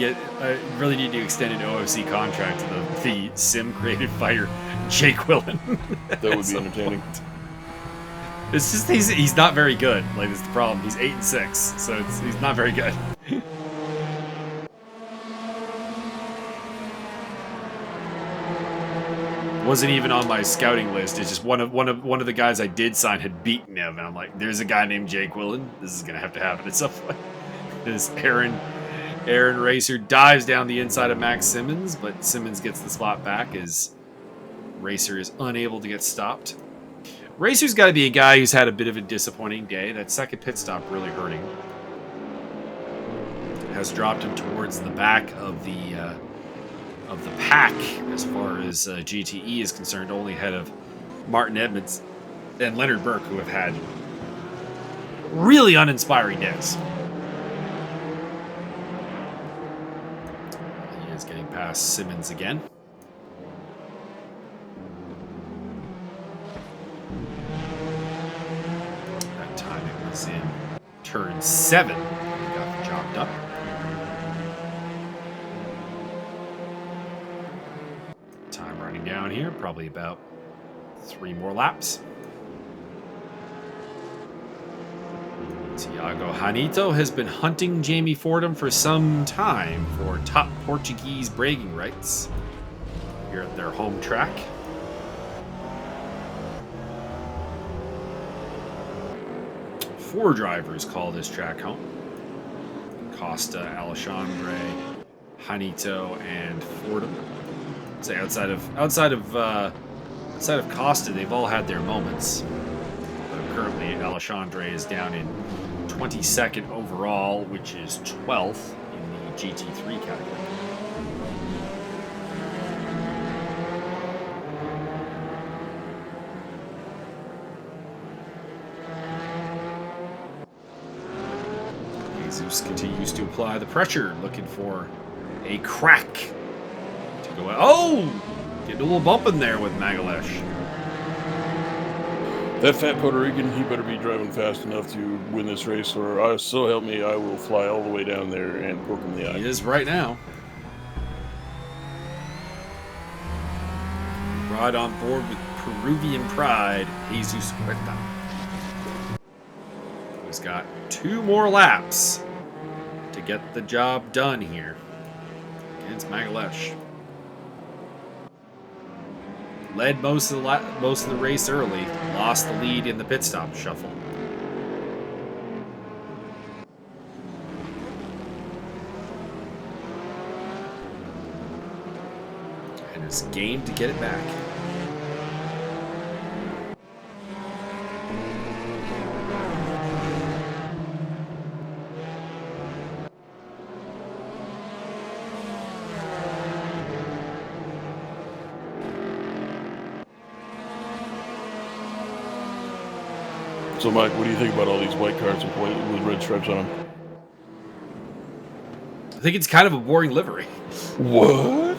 to extend an OFC contract to the sim creative fighter Jay Quillen. That would be entertaining. It's just he's not very good. Like, that's the problem. He's 8-6, so he's not very good. Wasn't even on my scouting list. It's just one of the guys I did sign had beaten him, and I'm like, there's a guy named Jay Quillen. This is gonna have to happen at some point. This Aaron Racer dives down the inside of Max Simmons, but Simmons gets the spot back as Racer is unable to get stopped. Racer's got to be a guy who's had a bit of a disappointing day. That second pit stop really hurting. Has dropped him towards the back of the pack as far as GTE is concerned, only ahead of Martin Edmonds and Leonard Burke, who have had really uninspiring days. He is getting past Simmons again. That time it was in turn 7. He got the job done. Time running down here, probably about 3 more laps. Tiago Hanito has been hunting Jamie Fordham for some time for top Portuguese bragging rights here at their home track. Four drivers call this track home: Costa, Alexandre, Hanito, and Fordham. I'd say outside of Costa, they've all had their moments. Currently, Alexandre is down in 22nd overall, which is 12th in the GT3 category. Jesus continues to apply the pressure, looking for a crack to go out. Oh! Getting a little bump in there with Magalesh. That fat Puerto Rican, he better be driving fast enough to win this race, or so help me, I will fly all the way down there and poke him in the eye. He is right now. Ride on board with Peruvian pride, Jesus Huerta. He's got 2 more laps to get the job done here against Magalesh. led most of the race early, lost the lead in the pit stop shuffle. And is game to get it back. So, Mike, what do you think about all these white cars with red stripes on them? I think it's kind of a boring livery. What?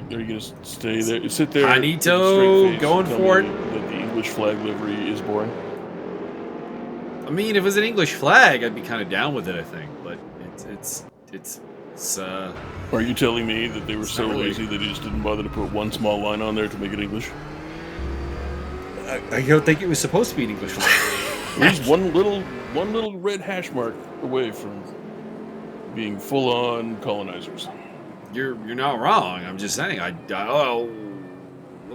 Are you going to stay there? Sit there with a straight face going and tell for me it. that the English flag livery is boring? I mean, if it was an English flag, I'd be kind of down with it, I think. But it's Are you telling me that they were so not really- lazy that they just didn't bother to put one small line on there to make it English? I don't think it was supposed to be an English flag. There's one little red hash mark away from being full-on colonizers. You're not wrong. I'm just saying. Looked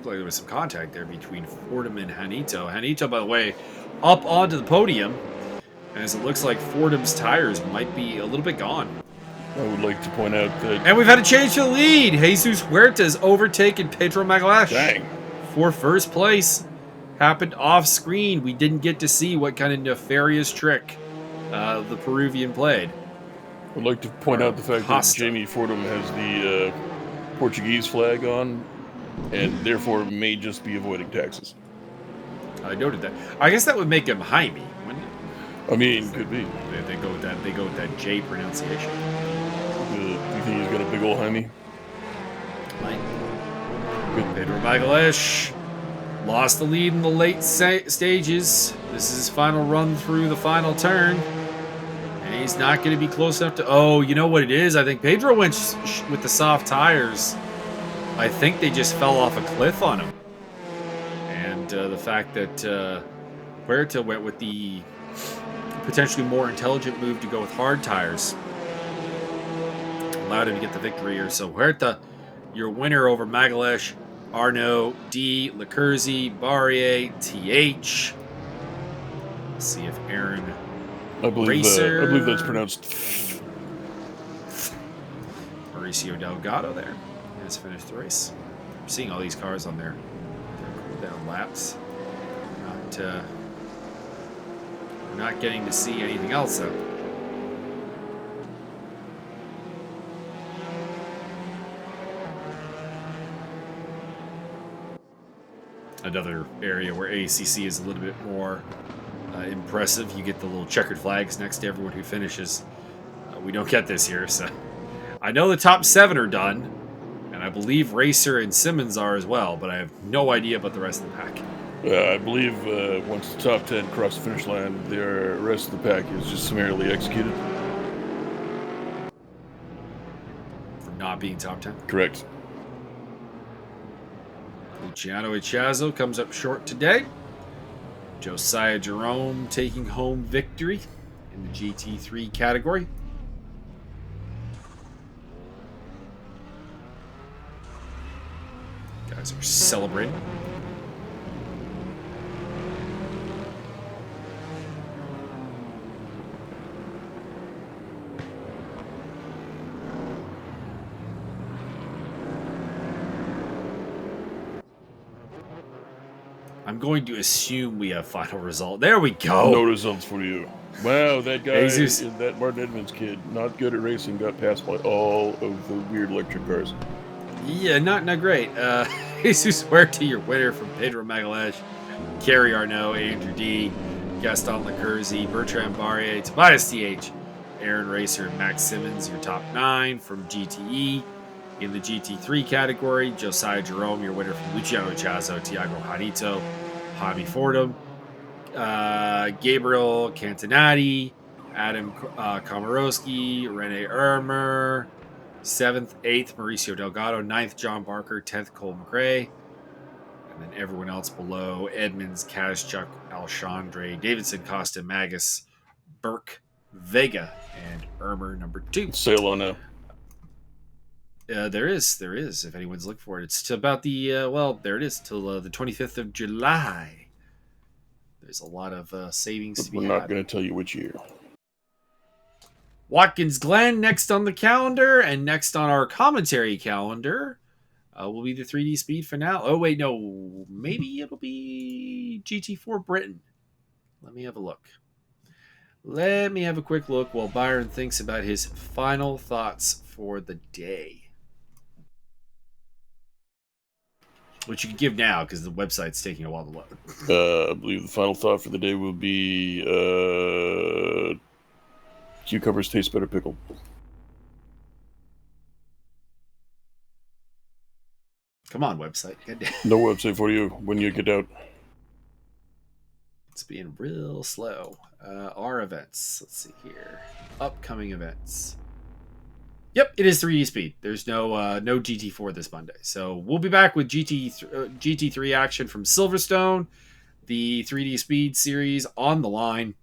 like there was some contact there between Fordham and Hanito. Hanito, by the way, up onto the podium, as it looks like Fordham's tires might be a little bit gone. I would like to point out that... And we've had a change to the lead. Jesus Huerta's overtaken Pedro Magalash Dang. for first place. Happened off screen. We didn't get to see what kind of nefarious trick the Peruvian played. I'd like to point out the fact that Jamie Fordham has the Portuguese flag on, and therefore may just be avoiding taxes. I noted that. I guess that would make him Jaime, wouldn't it? I mean, could be. They go with that. They go with that J pronunciation. Do you think he's got a big old Jaime? Right. Pedro Magalash lost the lead in the late stages. This is his final run through the final turn. And he's not going to be close enough to... Oh, you know what it is? I think Pedro went with the soft tires. I think they just fell off a cliff on him. And the fact that Huerta went with the potentially more intelligent move to go with hard tires allowed him to get the victory here. So Huerta, your winner over Magalash, Arnaud, D, Lecurzi, Barrier, TH. Let's see if Aaron I believe that's pronounced... Mauricio Delgado there has finished the race. I'm seeing all these cars on their cool-down laps. Not getting to see anything else though. Another area where ACC is a little bit more impressive. You get the little checkered flags next to everyone who finishes. We don't get this here, so I know the top 7 are done, and I believe Racer and Simmons are as well, but I have no idea about the rest of the pack. I believe once the top 10 cross the finish line, the rest of the pack is just summarily executed. For not being top 10? Correct. Luciano Ichazo comes up short today. Josiah Jerome taking home victory in the GT3 category. Guys are celebrating. I'm going to assume we have final result. There we go. No results for you. Wow, that guy, Jesus. that Martin Edmonds kid, not good at racing, got passed by all of the weird electric cars. Yeah, not great. Jesus Huerta, your winner from Pedro Magalash, Kerry Arnaud, Andrew D, Gaston Lecurzi, Bertrand Barrier, Tobias TH, Aaron Racer, and Max Simmons, your top 9 from GTE. In the GT3 category, Josiah Jerome, your winner from Luciano Ichazo, Tiago Jarito, Javi Fordham, Gabriel Cantonati, Adam Komorowski, Rene Ermer, 7th, 8th, Mauricio Delgado, 9th, John Barker, 10th, Cole McRae, and then everyone else below, Edmonds, Kazchuk, Alchandre, Davidson, Costa, Magus, Burke, Vega, and Ermer number 2. Sail on now. There is. If anyone's looking for it, it's about the there it is till the 25th of July. There's a lot of savings But to be we're not had. going to tell you which year. Watkins Glen next on the calendar, and next on our commentary calendar will be the 3D Speed finale. Oh wait, no, maybe it'll be GT4 Britain. Let me have a look. Let me have a quick look while Byron thinks about his final thoughts for the day. Which you can give now because the website's taking a while to load. I believe the final thought for the day will be cucumbers taste better pickled. Come on, website. No website for you when you get out. It's being real slow. Our events. Let's see here. Upcoming events. Yep, it is 3D Speed. There's no GT4 this Monday. So we'll be back with GT3 action from Silverstone, the 3D Speed series on the line.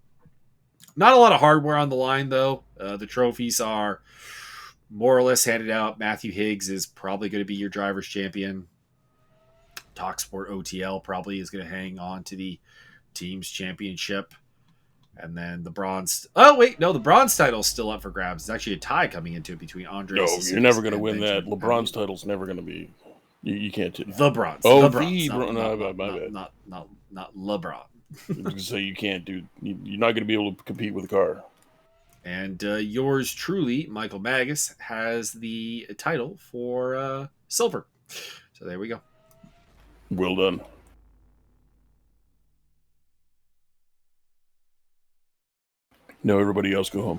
Not a lot of hardware on the line, though. The trophies are more or less handed out. Matthew Higgs is probably going to be your driver's champion. TalkSport OTL probably is going to hang on to the team's championship. And then the bronze. Oh, wait. No, the bronze title is still up for grabs. It's actually a tie coming into it between Andre. No, you're never going to win that. LeBron's title's never going to be. You can't. The bronze. Oh, the bronze. my bad. Not LeBron. So you can't do. You're not going to be able to compete with a car. And yours truly, Michael Magus, has the title for silver. So there we go. Well done. Now everybody else go home.